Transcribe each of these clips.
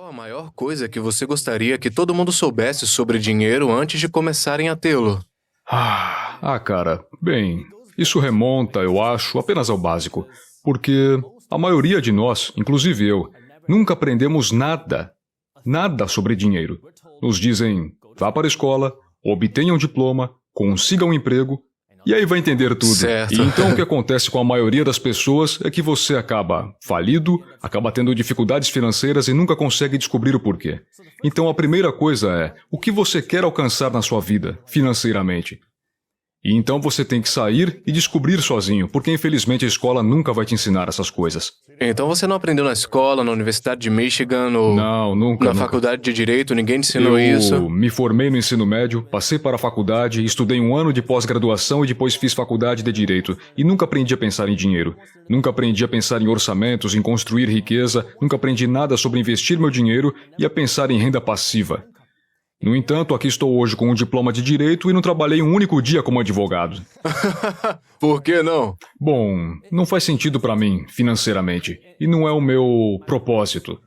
Qual a maior coisa que você gostaria que todo mundo soubesse sobre dinheiro antes de começarem a tê-lo? Cara, bem, isso remonta, eu acho, apenas ao básico. Porque a maioria de nós, inclusive eu, nunca aprendemos nada sobre dinheiro. Nos dizem, vá para a escola, obtenha um diploma, consiga um emprego, e aí vai entender tudo. Certo. E então o que acontece com a maioria das pessoas é que você acaba falido, acaba tendo dificuldades financeiras e nunca consegue descobrir o porquê. Então a primeira coisa é, o que você quer alcançar na sua vida, financeiramente? E então você tem que sair e descobrir sozinho, porque infelizmente a escola nunca vai te ensinar essas coisas. Então você não aprendeu na escola, na Universidade de Michigan ou Não, nunca. na Faculdade de Direito, ninguém te ensinou isso? Eu me formei no ensino médio, passei para a faculdade, estudei 1 ano de pós-graduação e depois fiz faculdade de Direito. E nunca aprendi a pensar em dinheiro. Nunca aprendi a pensar em orçamentos, em construir riqueza, nunca aprendi nada sobre investir meu dinheiro e a pensar em renda passiva. No entanto, aqui estou hoje com um diploma de Direito e não trabalhei um único dia como advogado. Por que não? Bom, não faz sentido para mim, financeiramente. E não é o meu propósito.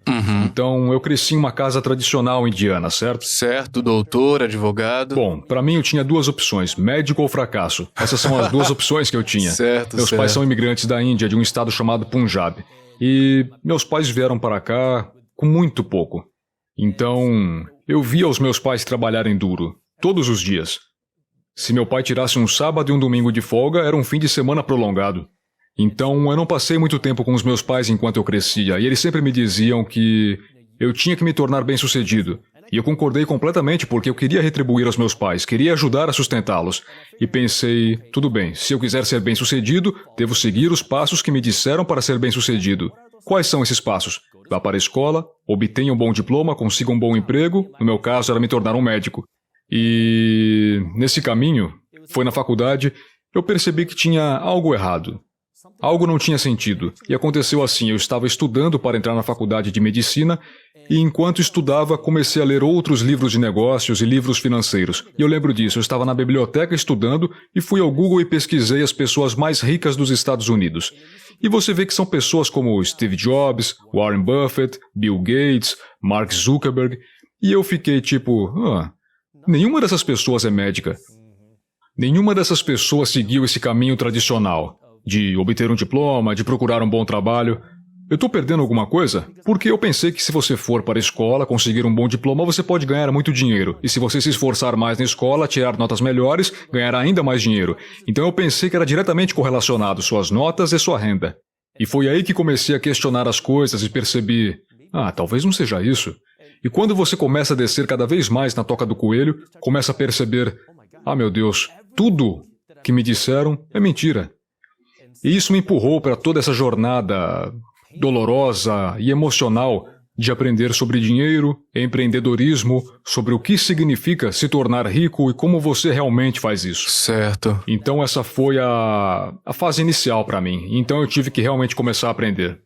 Então, eu cresci em uma casa tradicional indiana, certo? Certo, doutor, advogado. Bom, para mim eu tinha 2 opções, médico ou fracasso. Essas são as 2 opções que eu tinha. Certo, Meus pais são imigrantes da Índia, de um estado chamado Punjab. E meus pais vieram para cá com muito pouco. Então, eu via os meus pais trabalharem duro, todos os dias. Se meu pai tirasse um sábado e um domingo de folga, era um fim de semana prolongado. Então, eu não passei muito tempo com os meus pais enquanto eu crescia, e eles sempre me diziam que eu tinha que me tornar bem-sucedido. E eu concordei completamente porque eu queria retribuir aos meus pais, queria ajudar a sustentá-los. E pensei, tudo bem, se eu quiser ser bem-sucedido, devo seguir os passos que me disseram para ser bem-sucedido. Quais são esses passos? Vá para a escola, obtenha um bom diploma, consiga um bom emprego, no meu caso era me tornar um médico. E nesse caminho, foi na faculdade, eu percebi que tinha algo errado. Algo não tinha sentido. E aconteceu assim, eu estava estudando para entrar na faculdade de medicina e enquanto estudava comecei a ler outros livros de negócios e livros financeiros. E eu lembro disso, eu estava na biblioteca estudando e fui ao Google e pesquisei as pessoas mais ricas dos Estados Unidos. E você vê que são pessoas como Steve Jobs, Warren Buffett, Bill Gates, Mark Zuckerberg. E eu fiquei tipo, nenhuma dessas pessoas é médica. Nenhuma dessas pessoas seguiu esse caminho tradicional, de obter um diploma, de procurar um bom trabalho. Eu estou perdendo alguma coisa? Porque eu pensei que se você for para a escola, conseguir um bom diploma, você pode ganhar muito dinheiro. E se você se esforçar mais na escola, tirar notas melhores, ganhará ainda mais dinheiro. Então eu pensei que era diretamente correlacionado suas notas e sua renda. E foi aí que comecei a questionar as coisas e percebi, talvez não seja isso. E quando você começa a descer cada vez mais na toca do coelho, começa a perceber, meu Deus, tudo que me disseram é mentira. E isso me empurrou para toda essa jornada dolorosa e emocional de aprender sobre dinheiro, empreendedorismo, sobre o que significa se tornar rico e como você realmente faz isso. Certo. Então essa foi a fase inicial para mim. Então eu tive que realmente começar a aprender.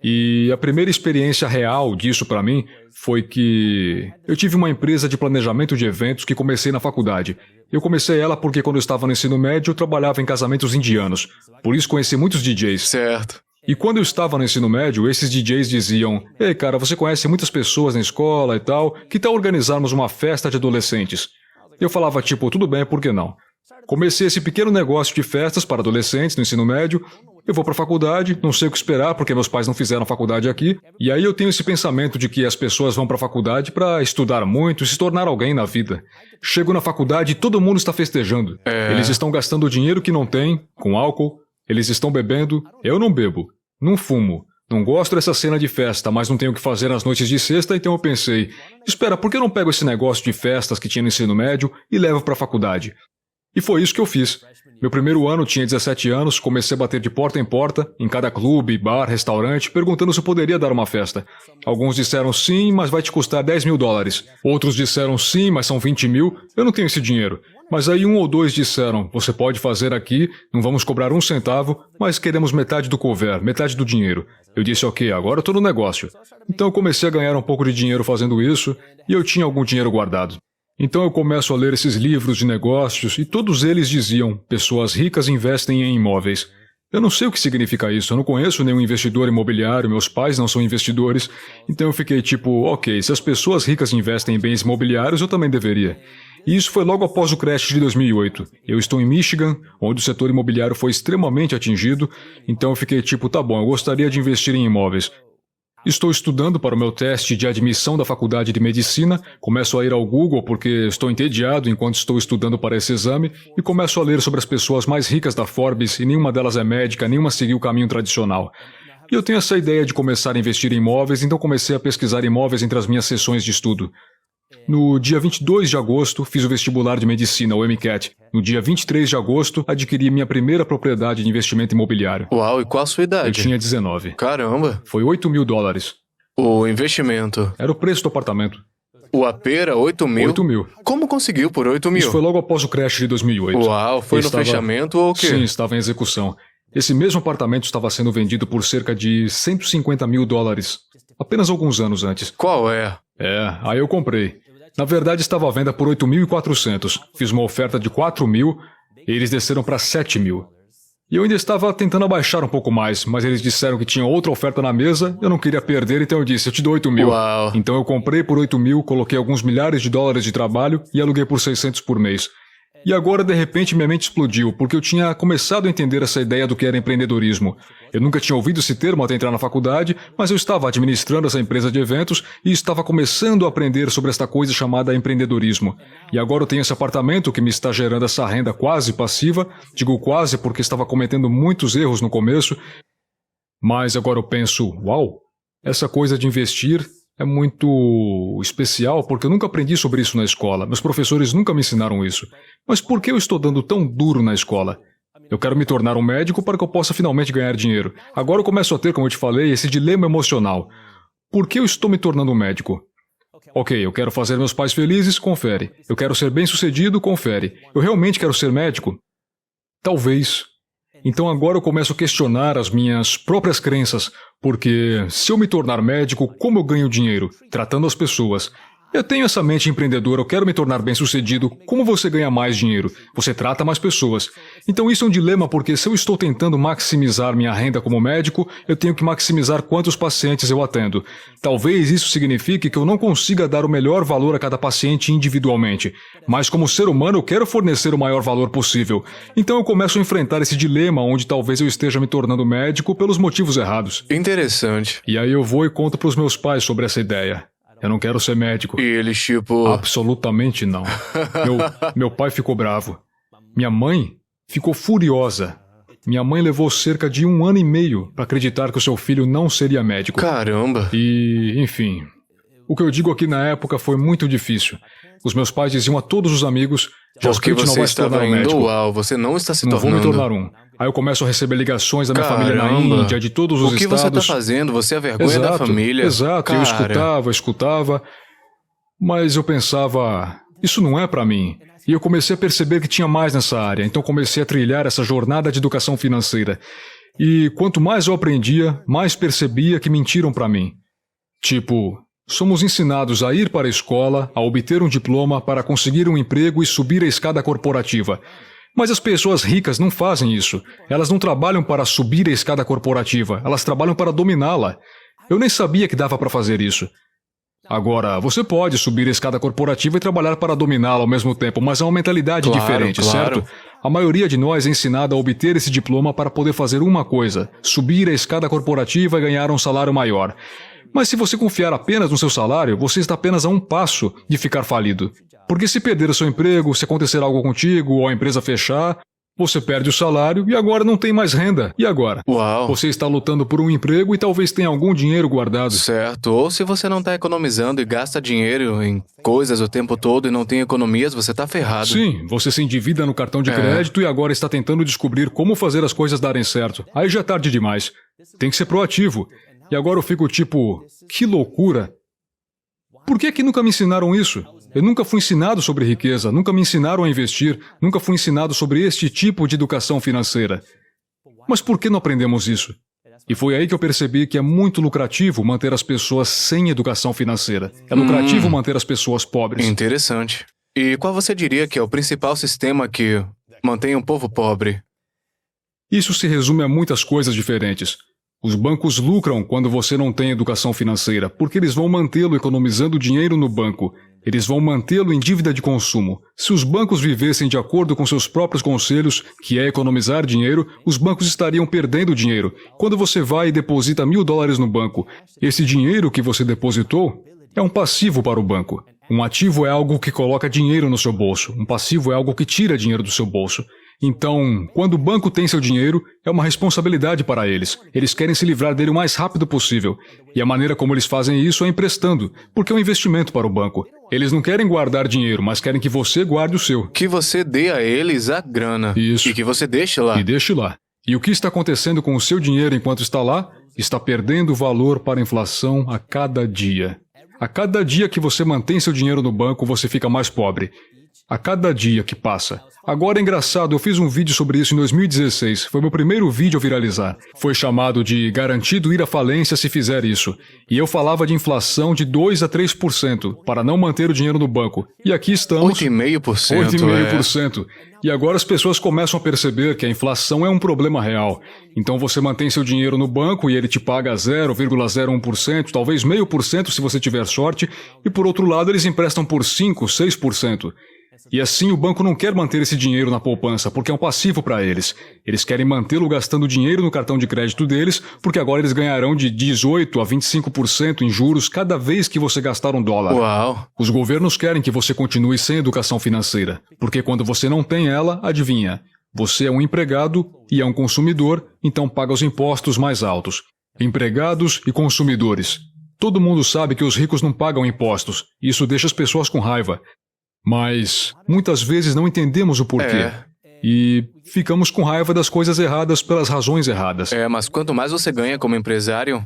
E a primeira experiência real disso para mim foi que eu tive uma empresa de planejamento de eventos que comecei na faculdade. Eu comecei ela porque quando eu estava no ensino médio eu trabalhava em casamentos indianos. Por isso conheci muitos DJs. Certo. E quando eu estava no ensino médio, esses DJs diziam, ei cara, você conhece muitas pessoas na escola e tal, que tal organizarmos uma festa de adolescentes? Eu falava tipo, tudo bem, por que não? Comecei esse pequeno negócio de festas para adolescentes no ensino médio. Eu vou para a faculdade, não sei o que esperar porque meus pais não fizeram faculdade aqui. E aí eu tenho esse pensamento de que as pessoas vão para a faculdade para estudar muito e se tornar alguém na vida. Chego na faculdade e todo mundo está festejando. Eles estão gastando dinheiro que não têm, com álcool. Eles estão bebendo. Eu não bebo, não fumo. Não gosto dessa cena de festa, mas não tenho o que fazer nas noites de sexta, então eu pensei, espera, por que eu não pego esse negócio de festas que tinha no ensino médio e levo para a faculdade? E foi isso que eu fiz. Meu primeiro ano tinha 17 anos, comecei a bater de porta em cada clube, bar, restaurante, perguntando se eu poderia dar uma festa. Alguns disseram sim, mas vai te custar $10.000. Outros disseram sim, mas são 20 mil, eu não tenho esse dinheiro. Mas aí 1 ou 2 disseram, você pode fazer aqui, não vamos cobrar 1 centavo, mas queremos metade do couvert, metade do dinheiro. Eu disse, ok, agora eu estou no negócio. Então eu comecei a ganhar um pouco de dinheiro fazendo isso, e eu tinha algum dinheiro guardado. Então eu começo a ler esses livros de negócios e todos eles diziam, pessoas ricas investem em imóveis. Eu não sei o que significa isso, eu não conheço nenhum investidor imobiliário, meus pais não são investidores, então eu fiquei tipo, ok, se as pessoas ricas investem em bens imobiliários, eu também deveria. E isso foi logo após o crash de 2008. Eu estou em Michigan, onde o setor imobiliário foi extremamente atingido, então eu fiquei tipo, tá bom, eu gostaria de investir em imóveis. Estou estudando para o meu teste de admissão da faculdade de medicina, começo a ir ao Google porque estou entediado enquanto estou estudando para esse exame e começo a ler sobre as pessoas mais ricas da Forbes e nenhuma delas é médica, nenhuma seguiu o caminho tradicional. E eu tenho essa ideia de começar a investir em imóveis, então comecei a pesquisar imóveis entre as minhas sessões de estudo. No dia 22 de agosto, fiz o vestibular de medicina, o MCAT. No dia 23 de agosto, adquiri minha primeira propriedade de investimento imobiliário. Uau, e qual a sua idade? Eu tinha 19. Caramba. Foi $8.000. O investimento. Era o preço do apartamento. O AP era 8 mil? 8 mil. Como conseguiu por 8 mil? Isso foi logo após o crash de 2008. Uau, foi no fechamento ou o quê? Sim, estava em execução. Esse mesmo apartamento estava sendo vendido por cerca de $150 mil. Apenas alguns anos antes. Qual é? Aí eu comprei. Na verdade, estava à venda por 8.400. Fiz uma oferta de 4 mil e eles desceram para 7 mil. E eu ainda estava tentando abaixar um pouco mais, mas eles disseram que tinha outra oferta na mesa, eu não queria perder, então eu disse, eu te dou 8 mil. Uau. Então eu comprei por 8 mil, coloquei alguns milhares de dólares de trabalho e aluguei por 600 por mês. E agora, de repente, minha mente explodiu, porque eu tinha começado a entender essa ideia do que era empreendedorismo. Eu nunca tinha ouvido esse termo até entrar na faculdade, mas eu estava administrando essa empresa de eventos e estava começando a aprender sobre esta coisa chamada empreendedorismo. E agora eu tenho esse apartamento que me está gerando essa renda quase passiva, digo quase porque estava cometendo muitos erros no começo, mas agora eu penso, uau, essa coisa de investir é muito especial porque eu nunca aprendi sobre isso na escola. Meus professores nunca me ensinaram isso. Mas por que eu estou dando tão duro na escola? Eu quero me tornar um médico para que eu possa finalmente ganhar dinheiro. Agora eu começo a ter, como eu te falei, esse dilema emocional. Por que eu estou me tornando um médico? Ok, eu quero fazer meus pais felizes, confere. Eu quero ser bem-sucedido, confere. Eu realmente quero ser médico? Talvez. Então agora eu começo a questionar as minhas próprias crenças, porque se eu me tornar médico, como eu ganho dinheiro? Tratando as pessoas. Eu tenho essa mente empreendedora, eu quero me tornar bem-sucedido. Como você ganha mais dinheiro? Você trata mais pessoas. Então isso é um dilema porque se eu estou tentando maximizar minha renda como médico, eu tenho que maximizar quantos pacientes eu atendo. Talvez isso signifique que eu não consiga dar o melhor valor a cada paciente individualmente. Mas como ser humano eu quero fornecer o maior valor possível. Então eu começo a enfrentar esse dilema onde talvez eu esteja me tornando médico pelos motivos errados. Interessante. E aí eu vou e conto para os meus pais sobre essa ideia. Eu não quero ser médico. E eles tipo... Absolutamente não. Meu pai ficou bravo. Minha mãe ficou furiosa. Minha mãe levou cerca de 1 ano e meio para acreditar que o seu filho não seria médico. Caramba. E, enfim, o que eu digo aqui na época foi muito difícil. Os meus pais diziam a todos os amigos, Jaspreet não vai se tornar um médico. Uau, você não está se não tornando. Não vou me tornar um. Aí eu começo a receber ligações da minha família na Índia, de todos os estados. O que você está fazendo? Você é a vergonha da família. Exato, Cara. eu escutava, mas eu pensava, isso não é para mim. E eu comecei a perceber que tinha mais nessa área, então comecei a trilhar essa jornada de educação financeira. E quanto mais eu aprendia, mais percebia que mentiram para mim. Tipo, somos ensinados a ir para a escola, a obter um diploma para conseguir um emprego e subir a escada corporativa. Mas as pessoas ricas não fazem isso. Elas não trabalham para subir a escada corporativa, elas trabalham para dominá-la. Eu nem sabia que dava para fazer isso. Agora, você pode subir a escada corporativa e trabalhar para dominá-la ao mesmo tempo, mas é uma mentalidade diferente, certo? A maioria de nós é ensinada a obter esse diploma para poder fazer uma coisa, subir a escada corporativa e ganhar um salário maior. Mas se você confiar apenas no seu salário, você está apenas a um passo de ficar falido. Porque se perder o seu emprego, se acontecer algo contigo ou a empresa fechar, você perde o salário e agora não tem mais renda. E agora? Uau. Você está lutando por um emprego e talvez tenha algum dinheiro guardado. Certo. Ou se você não está economizando e gasta dinheiro em coisas o tempo todo e não tem economias, você está ferrado. Sim, você se endivida no cartão de crédito e agora está tentando descobrir como fazer as coisas darem certo. Aí já é tarde demais. Tem que ser proativo. E agora eu fico tipo, que loucura. Por que nunca me ensinaram isso? Eu nunca fui ensinado sobre riqueza, nunca me ensinaram a investir, nunca fui ensinado sobre este tipo de educação financeira. Mas por que não aprendemos isso? E foi aí que eu percebi que é muito lucrativo manter as pessoas sem educação financeira. É lucrativo manter as pessoas pobres. Interessante. E qual você diria que é o principal sistema que mantém um povo pobre? Isso se resume a muitas coisas diferentes. Os bancos lucram quando você não tem educação financeira, porque eles vão mantê-lo economizando dinheiro no banco. Eles vão mantê-lo em dívida de consumo. Se os bancos vivessem de acordo com seus próprios conselhos, que é economizar dinheiro, os bancos estariam perdendo dinheiro. Quando você vai e deposita $1.000 no banco, esse dinheiro que você depositou é um passivo para o banco. Um ativo é algo que coloca dinheiro no seu bolso. Um passivo é algo que tira dinheiro do seu bolso. Então, quando o banco tem seu dinheiro, é uma responsabilidade para eles. Eles querem se livrar dele o mais rápido possível. E a maneira como eles fazem isso é emprestando, porque é um investimento para o banco. Eles não querem guardar dinheiro, mas querem que você guarde o seu. Que você dê a eles a grana. Isso. E que você deixe lá. E deixe lá. E o que está acontecendo com o seu dinheiro enquanto está lá? Está perdendo valor para a inflação a cada dia. A cada dia que você mantém seu dinheiro no banco, você fica mais pobre. A cada dia que passa. Agora é engraçado, eu fiz um vídeo sobre isso em 2016. Foi meu primeiro vídeo a viralizar. Foi chamado de Garantido ir à falência se fizer isso. E eu falava de inflação de 2 a 3% para não manter o dinheiro no banco. E aqui estamos... 8,5%. 8,5%. E agora as pessoas começam a perceber que a inflação é um problema real. Então você mantém seu dinheiro no banco e ele te paga 0,01%, talvez 0,5% se você tiver sorte. E por outro lado eles emprestam por 5, 6%. E assim o banco não quer manter esse dinheiro na poupança, porque é um passivo para eles. Eles querem mantê-lo gastando dinheiro no cartão de crédito deles, porque agora eles ganharão de 18 a 25% em juros cada vez que você gastar $1. Uau! Os governos querem que você continue sem educação financeira, porque quando você não tem ela, adivinha, você é um empregado e é um consumidor, então paga os impostos mais altos. Empregados e consumidores. Todo mundo sabe que os ricos não pagam impostos, e isso deixa as pessoas com raiva. Mas muitas vezes não entendemos o porquê. E ficamos com raiva das coisas erradas pelas razões erradas. Mas quanto mais você ganha como empresário,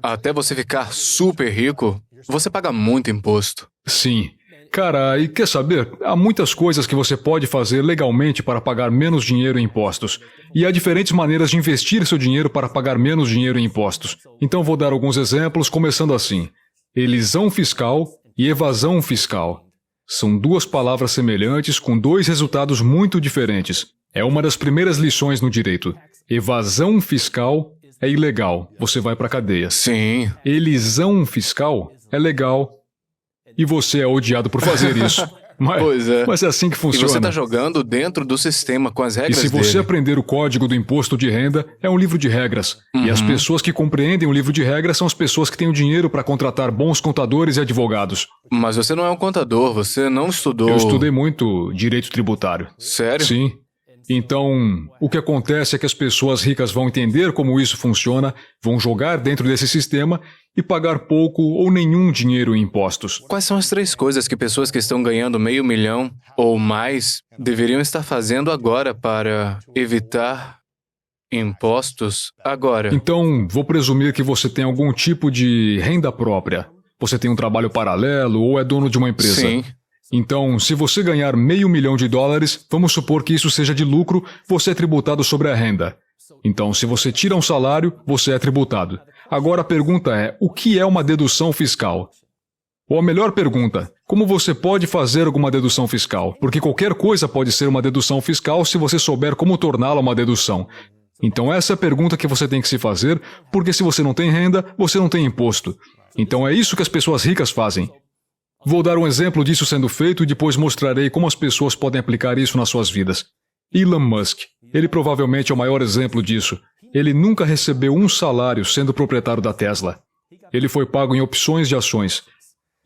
até você ficar super rico, você paga muito imposto. Sim. Cara, e quer saber? Há muitas coisas que você pode fazer legalmente para pagar menos dinheiro em impostos. E há diferentes maneiras de investir seu dinheiro para pagar menos dinheiro em impostos. Então vou dar alguns exemplos, começando assim. Elisão fiscal e evasão fiscal. São duas palavras semelhantes com dois resultados muito diferentes. É uma das primeiras lições no direito. Evasão fiscal é ilegal, você vai para a cadeia. Sim. Elisão fiscal é legal e você é odiado por fazer isso. Pois é. Mas é assim que funciona. E você está jogando dentro do sistema com as regras dele. E se você dele. aprender o código do imposto de renda, é um livro de regras. E as pessoas que compreendem o livro de regras são as pessoas que têm o dinheiro para contratar bons contadores e advogados. Mas você não é um contador, você não estudou... Eu estudei muito direito tributário. Sério? Sim. Então, o que acontece é que as pessoas ricas vão entender como isso funciona, vão jogar dentro desse sistema e pagar pouco ou nenhum dinheiro em impostos. Quais são as 3 coisas que pessoas que estão ganhando $500 mil ou mais deveriam estar fazendo agora para evitar impostos agora? Então, vou presumir que você tem algum tipo de renda própria. Você tem um trabalho paralelo ou é dono de uma empresa. Sim. Então, se você ganhar $500 mil, vamos supor que isso seja de lucro, você é tributado sobre a renda. Então, se você tira um salário, você é tributado. Agora a pergunta é, o que é uma dedução fiscal? Ou a melhor pergunta, como você pode fazer alguma dedução fiscal? Porque qualquer coisa pode ser uma dedução fiscal se você souber como torná-la uma dedução. Então essa é a pergunta que você tem que se fazer, porque se você não tem renda, você não tem imposto. Então é isso que as pessoas ricas fazem. Vou dar um exemplo disso sendo feito e depois mostrarei como as pessoas podem aplicar isso nas suas vidas. Elon Musk. Ele provavelmente é o maior exemplo disso. Ele nunca recebeu um salário sendo proprietário da Tesla. Ele foi pago em opções de ações.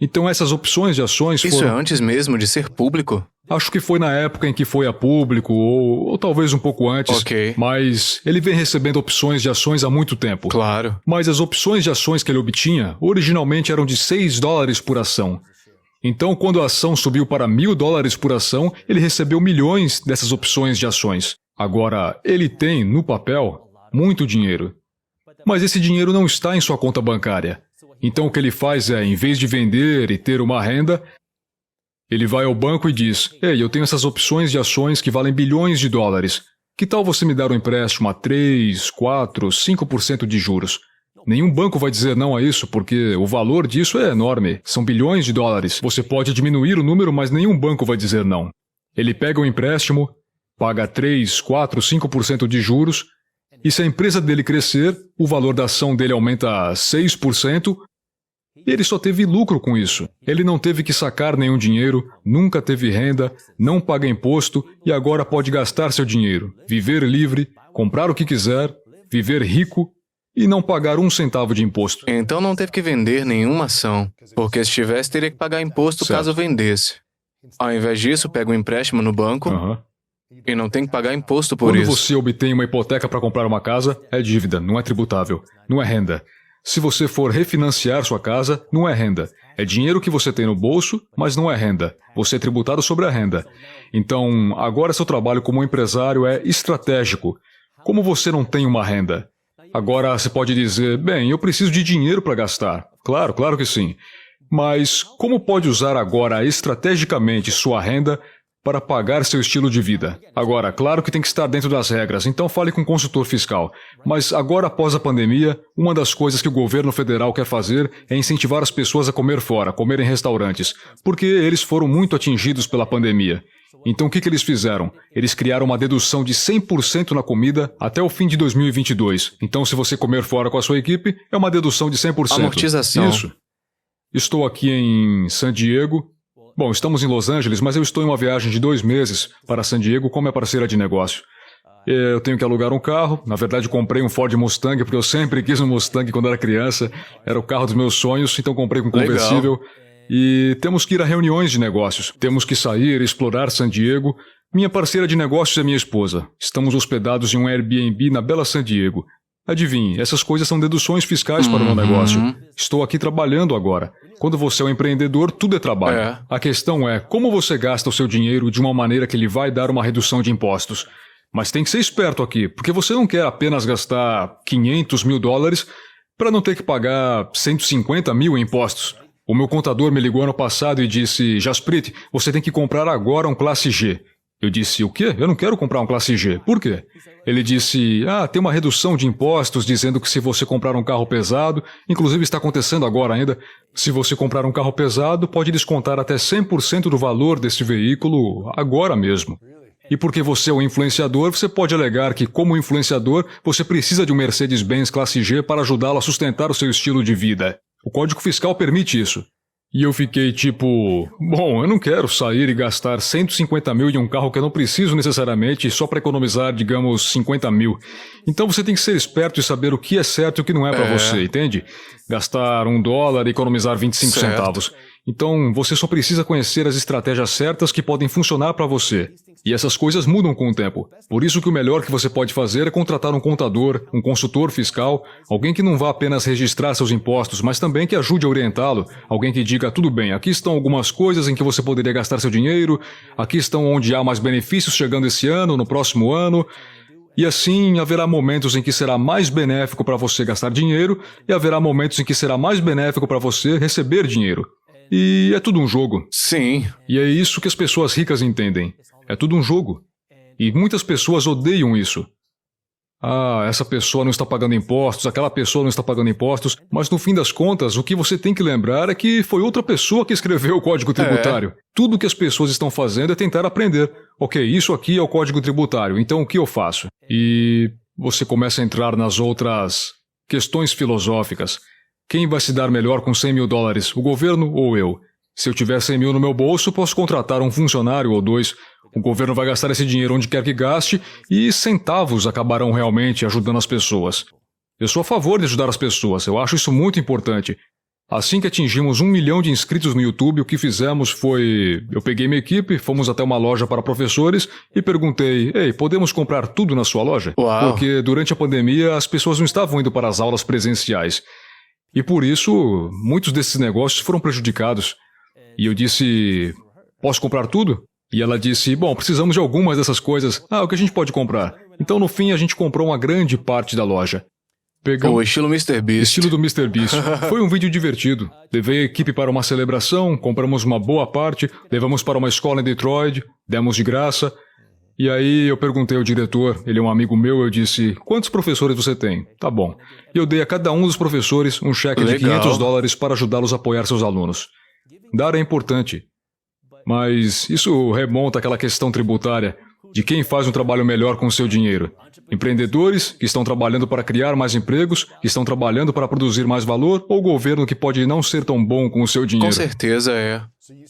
Então essas opções de ações foram... Isso é antes mesmo de ser público? Acho que foi na época em que foi a público, ou talvez um pouco antes. Ok. Mas ele vem recebendo opções de ações há muito tempo. Claro. Mas as opções de ações que ele obtinha, originalmente eram de $6 por ação. Então, quando a ação subiu para $1.000 por ação, ele recebeu milhões dessas opções de ações. Agora, ele tem, no papel, muito dinheiro. Mas esse dinheiro não está em sua conta bancária. Então o que ele faz é, em vez de vender e ter uma renda, ele vai ao banco e diz, ei, eu tenho essas opções de ações que valem bilhões de dólares. Que tal você me dar um empréstimo a 3, 4, 5% de juros? Nenhum banco vai dizer não a isso, porque o valor disso é enorme. São bilhões de dólares. Você pode diminuir o número, mas nenhum banco vai dizer não. Ele pega o empréstimo, paga 3, 4, 5% de juros, E se a empresa dele crescer, o valor da ação dele aumenta 6%, ele só teve lucro com isso. Ele não teve que sacar nenhum dinheiro, nunca teve renda, não paga imposto e agora pode gastar seu dinheiro, viver livre, comprar o que quiser, viver rico e não pagar um centavo de imposto. Então não teve que vender nenhuma ação, porque se tivesse, teria que pagar imposto Certo. caso vendesse. Ao invés disso, pega um empréstimo no banco Aham. e não tem que pagar imposto por Quando isso. você obtém uma hipoteca para comprar uma casa, é dívida, não é tributável, não é renda. Se você for refinanciar sua casa, não é renda. É dinheiro que você tem no bolso, mas não é renda. Você é tributado sobre a renda. Então, agora seu trabalho como empresário é estratégico. Como você não tem uma renda? Agora você pode dizer, bem, eu preciso de dinheiro para gastar. Claro, claro que sim. Mas como pode usar agora estrategicamente sua renda para pagar seu estilo de vida? Agora, claro que tem que estar dentro das regras, então fale com o consultor fiscal. Mas agora, após a pandemia, uma das coisas que o governo federal quer fazer é incentivar as pessoas a comer fora, comer em restaurantes, porque eles foram muito atingidos pela pandemia. Então o que eles fizeram? Eles criaram uma dedução de 100% na comida até o fim de 2022. Então se você comer fora com a sua equipe, é uma dedução de 100%. Amortização. Isso. Estou aqui em San Diego. Bom, estamos em Los Angeles, mas eu estou em uma viagem de 2 meses para San Diego com minha parceira de negócio. Eu tenho que alugar um carro. Na verdade, comprei um Ford Mustang, porque eu sempre quis um Mustang quando era criança. Era o carro dos meus sonhos, então comprei com conversível. Legal. E temos que ir a reuniões de negócios. Temos que sair, explorar San Diego. Minha parceira de negócios é minha esposa. Estamos hospedados em um Airbnb na bela San Diego. Adivinhe, essas coisas são deduções fiscais para o meu negócio. Estou aqui trabalhando agora. Quando você é um empreendedor, tudo é trabalho. É. A questão é como você gasta o seu dinheiro de uma maneira que ele vai dar uma redução de impostos. Mas tem que ser esperto aqui, porque você não quer apenas gastar $500 mil para não ter que pagar 150 mil em impostos. O meu contador me ligou ano passado e disse, Jasprit, você tem que comprar agora um Classe G. Eu disse, o quê? Eu não quero comprar um Classe G. Por quê? Ele disse, tem uma redução de impostos dizendo que se você comprar um carro pesado, inclusive está acontecendo agora ainda, se você comprar um carro pesado, pode descontar até 100% do valor desse veículo agora mesmo. E porque você é um influenciador, você pode alegar que, como influenciador, você precisa de um Mercedes-Benz Classe G para ajudá-lo a sustentar o seu estilo de vida. O Código Fiscal permite isso. E eu fiquei tipo, bom, eu não quero sair e gastar 150 mil em um carro que eu não preciso necessariamente só para economizar, digamos, 50 mil. Então você tem que ser esperto e saber o que é certo e o que não é para você, entende? Gastar $1 e economizar 25 Certo. centavos. Então você só precisa conhecer as estratégias certas que podem funcionar para você. E essas coisas mudam com o tempo. Por isso que o melhor que você pode fazer é contratar um contador, um consultor fiscal, alguém que não vá apenas registrar seus impostos, mas também que ajude a orientá-lo, alguém que diga, tudo bem, aqui estão algumas coisas em que você poderia gastar seu dinheiro, aqui estão onde há mais benefícios chegando esse ano, no próximo ano, e assim haverá momentos em que será mais benéfico para você gastar dinheiro e haverá momentos em que será mais benéfico para você receber dinheiro. E é tudo um jogo. Sim. E é isso que as pessoas ricas entendem. É tudo um jogo. E muitas pessoas odeiam isso. Essa pessoa não está pagando impostos, aquela pessoa não está pagando impostos, mas no fim das contas, o que você tem que lembrar é que foi outra pessoa que escreveu o Código Tributário. Tudo que as pessoas estão fazendo é tentar aprender. Ok, isso aqui é o Código Tributário, então o que eu faço? E você começa a entrar nas outras questões filosóficas. Quem vai se dar melhor com $100 mil, o governo ou eu? Se eu tiver 100 mil no meu bolso, posso contratar um funcionário ou 2. O governo vai gastar esse dinheiro onde quer que gaste e centavos acabarão realmente ajudando as pessoas. Eu sou a favor de ajudar as pessoas, eu acho isso muito importante. Assim que atingimos 1 milhão de inscritos no YouTube, o que fizemos foi... Eu peguei minha equipe, fomos até uma loja para professores e perguntei, ei, podemos comprar tudo na sua loja? Uau. Porque durante a pandemia as pessoas não estavam indo para as aulas presenciais. E por isso, muitos desses negócios foram prejudicados. E eu disse, posso comprar tudo? E ela disse, bom, precisamos de algumas dessas coisas. O que a gente pode comprar? Então, no fim, a gente comprou uma grande parte da loja. O estilo Mr. Beast. Estilo do Mr. Beast. Foi um vídeo divertido. Levei a equipe para uma celebração, compramos uma boa parte, levamos para uma escola em Detroit, demos de graça. E aí eu perguntei ao diretor, ele é um amigo meu, eu disse, quantos professores você tem? Tá bom. E eu dei a cada um dos professores um cheque de $500 para ajudá-los a apoiar seus alunos. Dar é importante. Mas isso remonta àquela questão tributária. de quem faz um trabalho melhor com o seu dinheiro. Empreendedores que estão trabalhando para criar mais empregos, que estão trabalhando para produzir mais valor, ou o governo que pode não ser tão bom com o seu dinheiro? Com certeza é.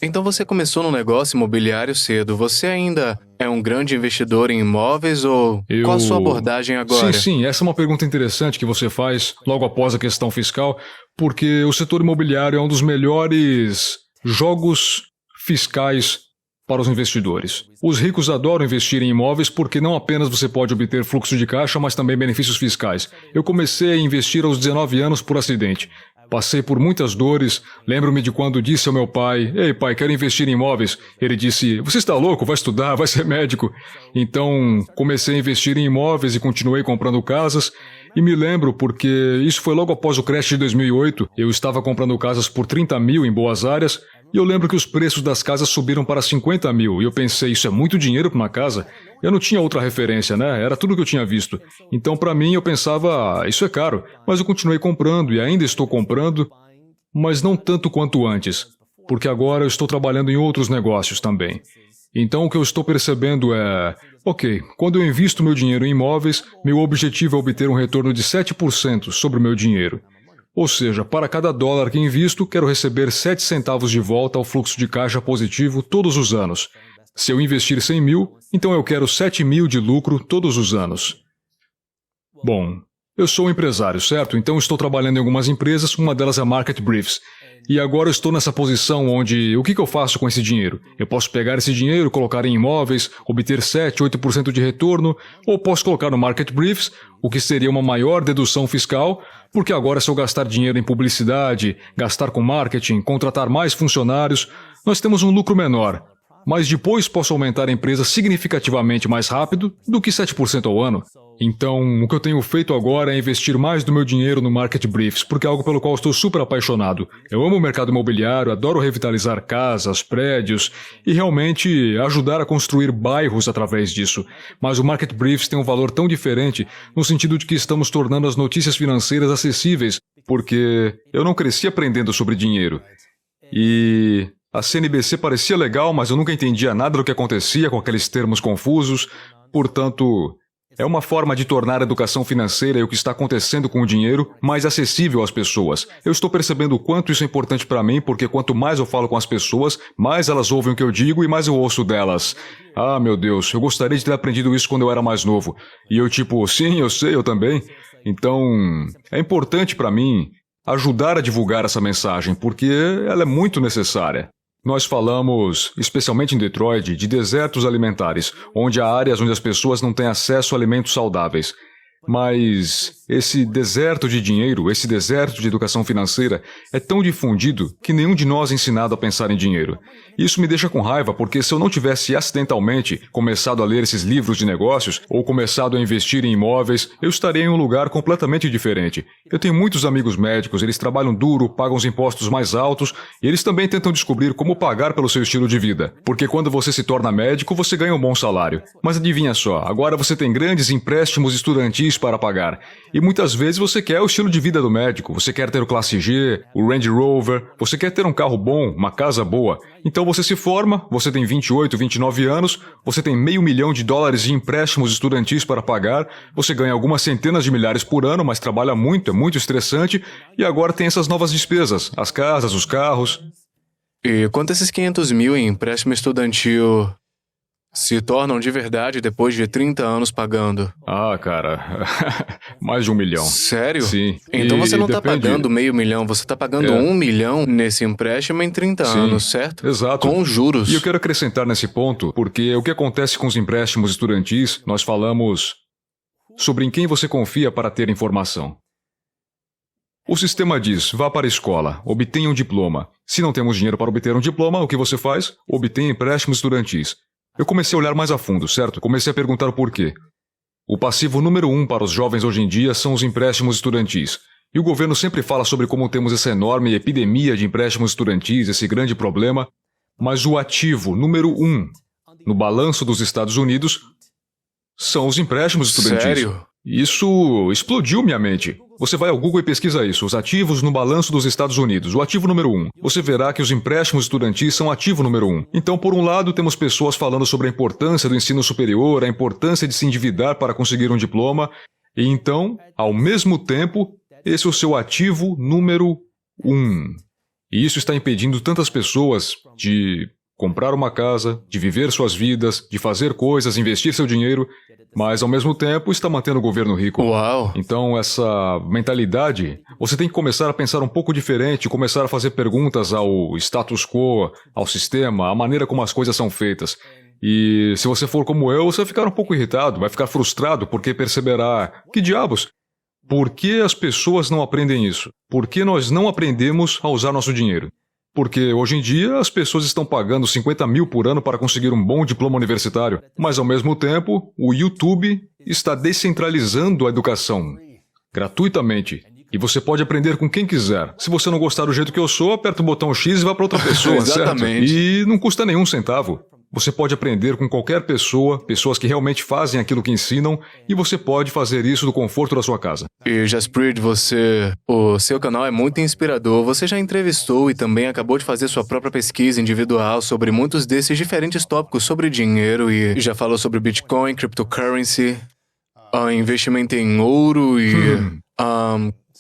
Então você começou no negócio imobiliário cedo. Você ainda é um grande investidor em imóveis ou qual a sua abordagem agora? Sim, essa é uma pergunta interessante que você faz logo após a questão fiscal, porque o setor imobiliário é um dos melhores jogos fiscais para os investidores. Os ricos adoram investir em imóveis porque não apenas você pode obter fluxo de caixa, mas também benefícios fiscais. Eu comecei a investir aos 19 anos por acidente. Passei por muitas dores. Lembro-me de quando disse ao meu pai: "Ei, pai, quero investir em imóveis." Ele disse: "Você está louco? Vai estudar, vai ser médico." Então, comecei a investir em imóveis e continuei comprando casas. E me lembro porque isso foi logo após o crash de 2008. Eu estava comprando casas por 30 mil em boas áreas. E eu lembro que os preços das casas subiram para 50 mil. E eu pensei, isso é muito dinheiro para uma casa? Eu não tinha outra referência, né? Era tudo que eu tinha visto. Então, para mim, eu pensava, isso é caro. Mas eu continuei comprando e ainda estou comprando, mas não tanto quanto antes. Porque agora eu estou trabalhando em outros negócios também. Então, o que eu estou percebendo é... Ok, quando eu invisto meu dinheiro em imóveis, meu objetivo é obter um retorno de 7% sobre o meu dinheiro. Ou seja, para cada dólar que invisto, quero receber 7 centavos de volta ao fluxo de caixa positivo todos os anos. Se eu investir 100 mil, então eu quero 7 mil de lucro todos os anos. Bom, eu sou um empresário, certo? Então estou trabalhando em algumas empresas, uma delas é a Market Briefs. E agora eu estou nessa posição onde, o que eu faço com esse dinheiro? Eu posso pegar esse dinheiro, colocar em imóveis, obter 7, 8% de retorno, ou posso colocar no Market Briefs, o que seria uma maior dedução fiscal, porque agora se eu gastar dinheiro em publicidade, gastar com marketing, contratar mais funcionários, nós temos um lucro menor. Mas depois posso aumentar a empresa significativamente mais rápido do que 7% ao ano. Então, o que eu tenho feito agora é investir mais do meu dinheiro no Market Briefs, porque é algo pelo qual estou super apaixonado. Eu amo o mercado imobiliário, adoro revitalizar casas, prédios e realmente ajudar a construir bairros através disso. Mas o Market Briefs tem um valor tão diferente no sentido de que estamos tornando as notícias financeiras acessíveis, porque eu não cresci aprendendo sobre dinheiro. E a CNBC parecia legal, mas eu nunca entendia nada do que acontecia com aqueles termos confusos, portanto... É uma forma de tornar a educação financeira e o que está acontecendo com o dinheiro mais acessível às pessoas. Eu estou percebendo o quanto isso é importante para mim, porque quanto mais eu falo com as pessoas, mais elas ouvem o que eu digo e mais eu ouço delas. Ah, meu Deus, eu gostaria de ter aprendido isso quando eu era mais novo. E eu sim, eu sei, eu também. Então, é importante para mim ajudar a divulgar essa mensagem, porque ela é muito necessária. Nós falamos, especialmente em Detroit, de desertos alimentares, onde há áreas onde as pessoas não têm acesso a alimentos saudáveis. Mas esse deserto de dinheiro, esse deserto de educação financeira é tão difundido que nenhum de nós é ensinado a pensar em dinheiro. Isso me deixa com raiva porque se eu não tivesse acidentalmente começado a ler esses livros de negócios ou começado a investir em imóveis, eu estaria em um lugar completamente diferente. Eu tenho muitos amigos médicos, eles trabalham duro, pagam os impostos mais altos e eles também tentam descobrir como pagar pelo seu estilo de vida. Porque quando você se torna médico, você ganha um bom salário. Mas adivinha só, agora você tem grandes empréstimos estudantis para pagar. E muitas vezes você quer o estilo de vida do médico, você quer ter o Classe G, o Range Rover, você quer ter um carro bom, uma casa boa. Então você se forma, você tem 28, 29 anos, você tem $500 mil de empréstimos estudantis para pagar, você ganha algumas centenas de milhares por ano, mas trabalha muito, é muito estressante, e agora tem essas novas despesas, as casas, os carros. E quanto esses 500 mil em empréstimo estudantil se tornam de verdade depois de 30 anos pagando? Ah, cara, mais de 1 milhão. Sério? Sim. Então você não está pagando $500 mil, você está pagando 1 milhão nesse empréstimo em 30 anos, certo? Exato. Com juros. E eu quero acrescentar nesse ponto, porque o que acontece com os empréstimos estudantis, nós falamos sobre em quem você confia para ter informação. O sistema diz, vá para a escola, obtenha um diploma. Se não temos dinheiro para obter um diploma, o que você faz? Obtenha empréstimos estudantis. Eu comecei a olhar mais a fundo, certo? Comecei a perguntar o porquê. O passivo número 1 para os jovens hoje em dia são os empréstimos estudantis. E o governo sempre fala sobre como temos essa enorme epidemia de empréstimos estudantis, esse grande problema. Mas o ativo número 1 no balanço dos Estados Unidos são os empréstimos estudantis. Sério? Isso explodiu minha mente. Você vai ao Google e pesquisa isso, os ativos no balanço dos Estados Unidos, o ativo número 1. Você verá que os empréstimos estudantis são ativo número 1. Então, por um lado, temos pessoas falando sobre a importância do ensino superior, a importância de se endividar para conseguir um diploma, e então, ao mesmo tempo, esse é o seu ativo número 1. E isso está impedindo tantas pessoas de comprar uma casa, de viver suas vidas, de fazer coisas, investir seu dinheiro, mas ao mesmo tempo está mantendo o governo rico. Uau! Então essa mentalidade, você tem que começar a pensar um pouco diferente, começar a fazer perguntas ao status quo, ao sistema, à maneira como as coisas são feitas. E se você for como eu, você vai ficar um pouco irritado, vai ficar frustrado porque perceberá, que diabos? Por que as pessoas não aprendem isso? Por que nós não aprendemos a usar nosso dinheiro? Porque hoje em dia as pessoas estão pagando 50 mil por ano para conseguir um bom diploma universitário, mas ao mesmo tempo o YouTube está descentralizando a educação gratuitamente. E você pode aprender com quem quiser. Se você não gostar do jeito que eu sou, aperta o botão X e vá para outra pessoa, Exatamente. certo? E não custa nenhum centavo. Você pode aprender com qualquer pessoa, pessoas que realmente fazem aquilo que ensinam, e você pode fazer isso do conforto da sua casa. E Jaspreet, o seu canal é muito inspirador. Você já entrevistou e também acabou de fazer sua própria pesquisa individual sobre muitos desses diferentes tópicos sobre dinheiro e já falou sobre Bitcoin, cryptocurrency, investimento em ouro e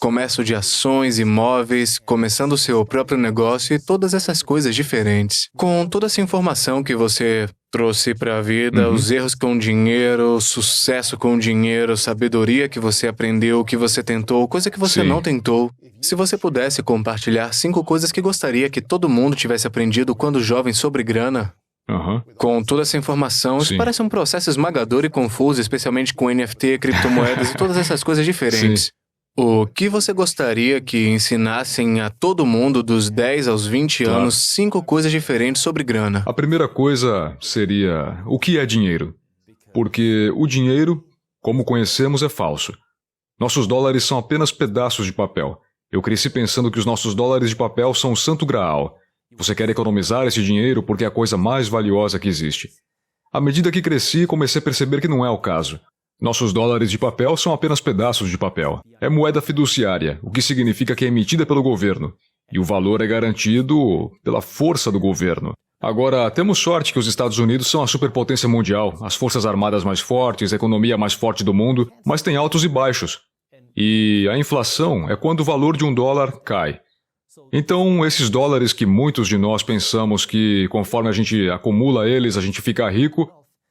comércio de ações, imóveis, começando o seu próprio negócio e todas essas coisas diferentes. Com toda essa informação que você trouxe para a vida, os erros com dinheiro, sucesso com dinheiro, sabedoria que você aprendeu, que você tentou, coisa que você não tentou. Se você pudesse compartilhar 5 coisas que gostaria que todo mundo tivesse aprendido quando jovem sobre grana, com toda essa informação, isso parece um processo esmagador e confuso, especialmente com NFT, criptomoedas e todas essas coisas diferentes. O que você gostaria que ensinassem a todo mundo dos 10 aos 20 anos 5 coisas diferentes sobre grana? A primeira coisa seria o que é dinheiro? Porque o dinheiro, como conhecemos, é falso. Nossos dólares são apenas pedaços de papel. Eu cresci pensando que os nossos dólares de papel são o santo graal. Você quer economizar esse dinheiro porque é a coisa mais valiosa que existe. À medida que cresci, comecei a perceber que não é o caso. Nossos dólares de papel são apenas pedaços de papel. É moeda fiduciária, o que significa que é emitida pelo governo. E o valor é garantido pela força do governo. Agora, temos sorte que os Estados Unidos são a superpotência mundial, as forças armadas mais fortes, a economia mais forte do mundo, mas tem altos e baixos. E a inflação é quando o valor de $1 cai. Então, esses dólares que muitos de nós pensamos que conforme a gente acumula eles, a gente fica rico,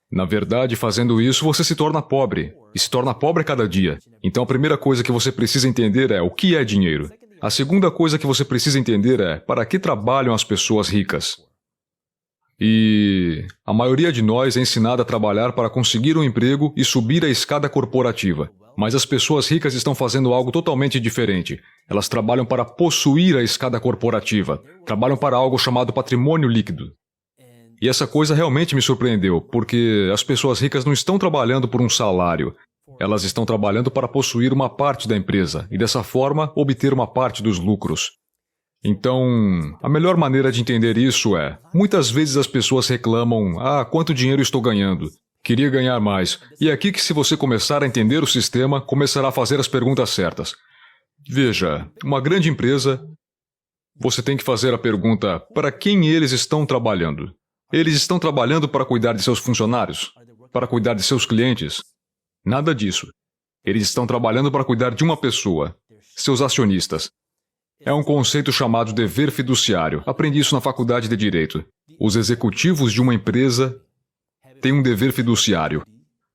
na verdade, fazendo isso, você se torna pobre. E se torna pobre a cada dia. Então, a primeira coisa que você precisa entender é o que é dinheiro. A segunda coisa que você precisa entender é para que trabalham as pessoas ricas. E a maioria de nós é ensinada a trabalhar para conseguir um emprego e subir a escada corporativa. Mas as pessoas ricas estão fazendo algo totalmente diferente. Elas trabalham para possuir a escada corporativa. Trabalham para algo chamado patrimônio líquido. E essa coisa realmente me surpreendeu, porque as pessoas ricas não estão trabalhando por um salário. Elas estão trabalhando para possuir uma parte da empresa e, dessa forma, obter uma parte dos lucros. Então, a melhor maneira de entender isso é, muitas vezes as pessoas reclamam, quanto dinheiro estou ganhando? Queria ganhar mais. E é aqui que se você começar a entender o sistema, começará a fazer as perguntas certas. Veja, uma grande empresa, você tem que fazer a pergunta, para quem eles estão trabalhando? Eles estão trabalhando para cuidar de seus funcionários? Para cuidar de seus clientes? Nada disso. Eles estão trabalhando para cuidar de uma pessoa, seus acionistas. É um conceito chamado dever fiduciário. Aprendi isso na faculdade de Direito. Os executivos de uma empresa têm um dever fiduciário.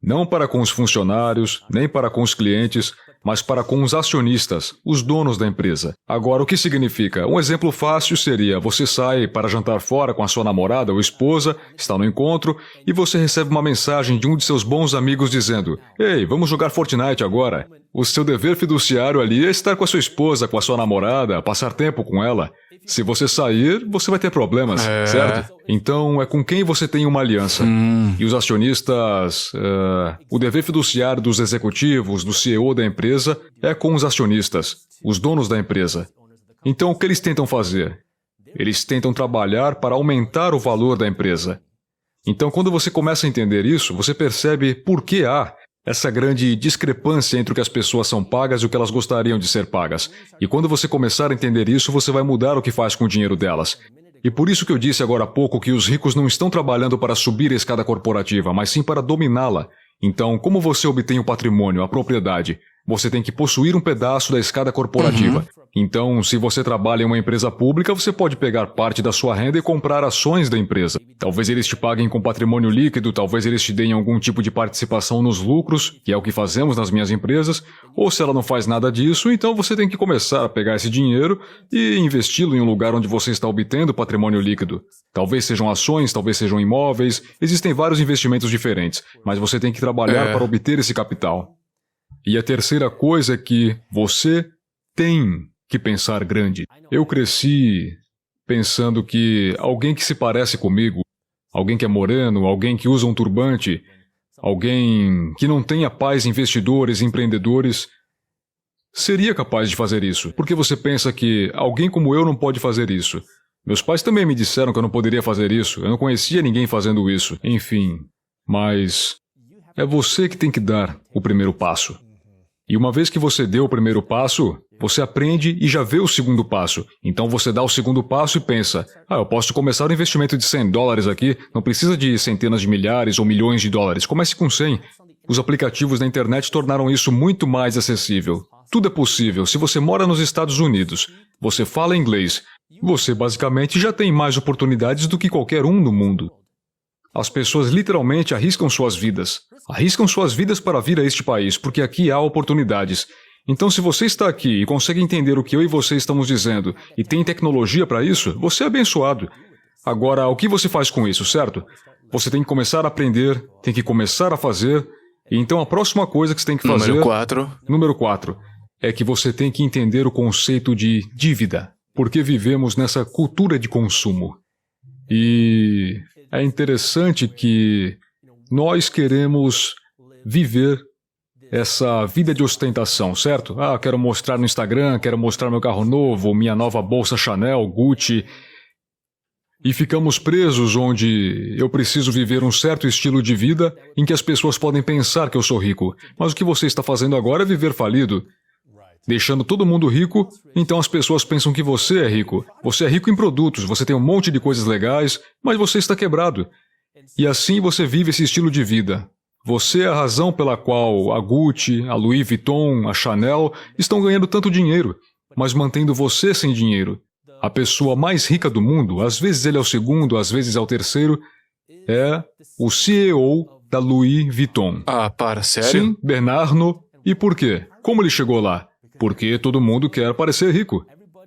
Não para com os funcionários, nem para com os clientes, mas para com os acionistas, os donos da empresa. Agora, o que significa? Um exemplo fácil seria, você sai para jantar fora com a sua namorada ou esposa, está no encontro, e você recebe uma mensagem de um de seus bons amigos dizendo, "Ei, vamos jogar Fortnite agora." O seu dever fiduciário ali é estar com a sua esposa, com a sua namorada, passar tempo com ela. Se você sair, você vai ter problemas, certo? Então, é com quem você tem uma aliança. E os acionistas... o dever fiduciário dos executivos, do CEO da empresa, é com os acionistas, os donos da empresa. Então, o que eles tentam fazer? Eles tentam trabalhar para aumentar o valor da empresa. Então, quando você começa a entender isso, você percebe por que há Essa grande discrepância entre o que as pessoas são pagas e o que elas gostariam de ser pagas. E quando você começar a entender isso, você vai mudar o que faz com o dinheiro delas. E por isso que eu disse agora há pouco que os ricos não estão trabalhando para subir a escada corporativa, mas sim para dominá-la. Então, como você obtém o patrimônio, a propriedade? Você tem que possuir um pedaço da escada corporativa. Então, se você trabalha em uma empresa pública, você pode pegar parte da sua renda e comprar ações da empresa. Talvez eles te paguem com patrimônio líquido, talvez eles te deem algum tipo de participação nos lucros, que é o que fazemos nas minhas empresas, ou se ela não faz nada disso, então você tem que começar a pegar esse dinheiro e investi-lo em um lugar onde você está obtendo patrimônio líquido. Talvez sejam ações, talvez sejam imóveis, existem vários investimentos diferentes, mas você tem que trabalhar para obter esse capital. E a terceira coisa é que você tem que pensar grande. Eu cresci pensando que alguém que se parece comigo, alguém que é moreno, alguém que usa um turbante, alguém que não tenha pais investidores, empreendedores, seria capaz de fazer isso. Porque você pensa que alguém como eu não pode fazer isso. Meus pais também me disseram que eu não poderia fazer isso. Eu não conhecia ninguém fazendo isso. Enfim, mas é você que tem que dar o primeiro passo. E uma vez que você deu o primeiro passo, você aprende e já vê o segundo passo. Então você dá o segundo passo e pensa, eu posso começar um investimento de $100 aqui, não precisa de centenas de milhares ou milhões de dólares, comece com 100. Os aplicativos da internet tornaram isso muito mais acessível. Tudo é possível. Se você mora nos Estados Unidos, você fala inglês, você basicamente já tem mais oportunidades do que qualquer um no mundo. As pessoas literalmente arriscam suas vidas. Arriscam suas vidas para vir a este país, porque aqui há oportunidades. Então, se você está aqui e consegue entender o que eu e você estamos dizendo, e tem tecnologia para isso, você é abençoado. Agora, o que você faz com isso, certo? Você tem que começar a aprender, tem que começar a fazer. E então, a próxima coisa que você tem que fazer... Número 4. É que você tem que entender o conceito de dívida. Porque vivemos nessa cultura de consumo. E é interessante que nós queremos viver essa vida de ostentação, certo? Quero mostrar no Instagram, quero mostrar meu carro novo, minha nova bolsa Chanel, Gucci. E ficamos presos onde eu preciso viver um certo estilo de vida em que as pessoas podem pensar que eu sou rico. Mas o que você está fazendo agora é viver falido. Deixando todo mundo rico, então as pessoas pensam que você é rico. Você é rico em produtos, você tem um monte de coisas legais, mas você está quebrado. E assim você vive esse estilo de vida. Você é a razão pela qual a Gucci, a Louis Vuitton, a Chanel estão ganhando tanto dinheiro, mas mantendo você sem dinheiro. A pessoa mais rica do mundo, às vezes ele é o segundo, às vezes é o terceiro, é o CEO da Louis Vuitton. Sério? Sim, Bernard Arnault. E por quê? Como ele chegou lá? Porque todo mundo quer parecer rico.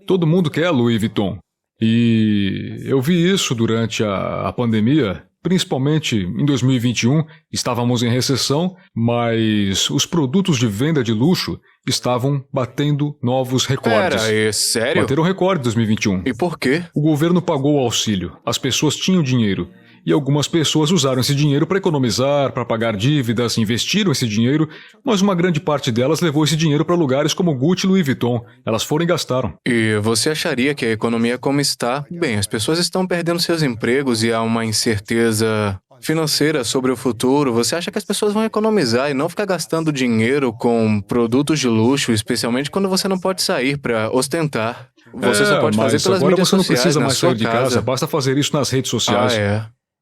Todo mundo quer Louis Vuitton. E eu vi isso durante a pandemia, principalmente em 2021, estávamos em recessão, mas os produtos de venda de luxo estavam batendo novos recordes. Sério? Bateram recorde em 2021. E por quê? O governo pagou o auxílio, as pessoas tinham dinheiro. E algumas pessoas usaram esse dinheiro para economizar, para pagar dívidas, investiram esse dinheiro, mas uma grande parte delas levou esse dinheiro para lugares como Gucci e Louis Vuitton. Elas foram e gastaram. E você acharia que a economia como está? Bem, as pessoas estão perdendo seus empregos e há uma incerteza financeira sobre o futuro. Você acha que as pessoas vão economizar e não ficar gastando dinheiro com produtos de luxo, especialmente quando você não pode sair para ostentar? Você só pode fazer pelas mídias sociais, você não precisa mais sair de casa. casa, basta fazer isso nas redes sociais.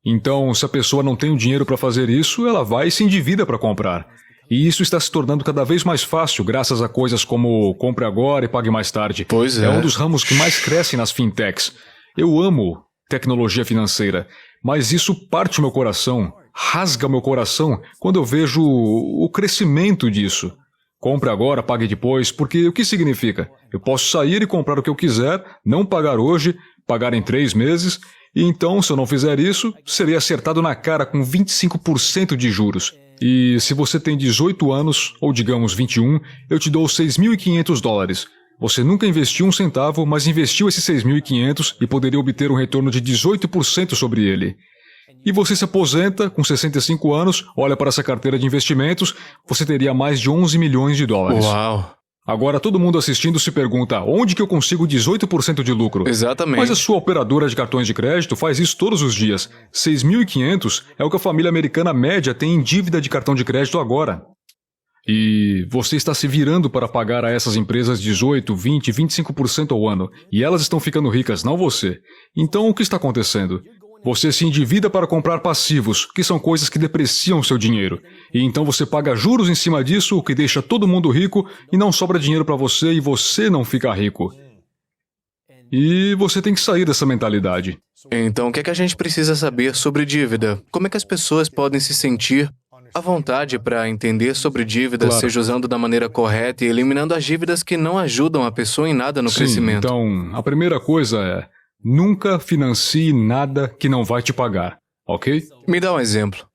Então, se a pessoa não tem o dinheiro para fazer isso, ela vai e se endivida para comprar. E isso está se tornando cada vez mais fácil, graças a coisas como compre agora e pague mais tarde. Pois é. É um dos ramos que mais crescem nas fintechs. Eu amo tecnologia financeira, mas isso parte o meu coração, rasga meu coração quando eu vejo o crescimento disso. Compre agora, pague depois, porque o que significa? Eu posso sair e comprar o que eu quiser, não pagar hoje, pagar em 3 meses... E então, se eu não fizer isso, serei acertado na cara com 25% de juros. E se você tem 18 anos, ou digamos 21, eu te dou $6.500. Você nunca investiu um centavo, mas investiu esses 6.500 e poderia obter um retorno de 18% sobre ele. E você se aposenta com 65 anos, olha para essa carteira de investimentos, você teria mais de $11 milhões. Uau! Agora todo mundo assistindo se pergunta, onde que eu consigo 18% de lucro? Exatamente. Mas a sua operadora de cartões de crédito faz isso todos os dias. 6.500 é o que a família americana média tem em dívida de cartão de crédito agora. E você está se virando para pagar a essas empresas 18, 20, 25% ao ano. E elas estão ficando ricas, não você. Então o que está acontecendo? Você se endivida para comprar passivos, que são coisas que depreciam o seu dinheiro. E então você paga juros em cima disso, o que deixa todo mundo rico e não sobra dinheiro para você e você não fica rico. E você tem que sair dessa mentalidade. Então, o que é que a gente precisa saber sobre dívida? Como é que as pessoas podem se sentir à vontade para entender sobre dívidas, Claro. seja usando da maneira correta e eliminando as dívidas que não ajudam a pessoa em nada no Sim, crescimento? então, a primeira coisa é, nunca financie nada que não vai te pagar, ok? Me dá um exemplo.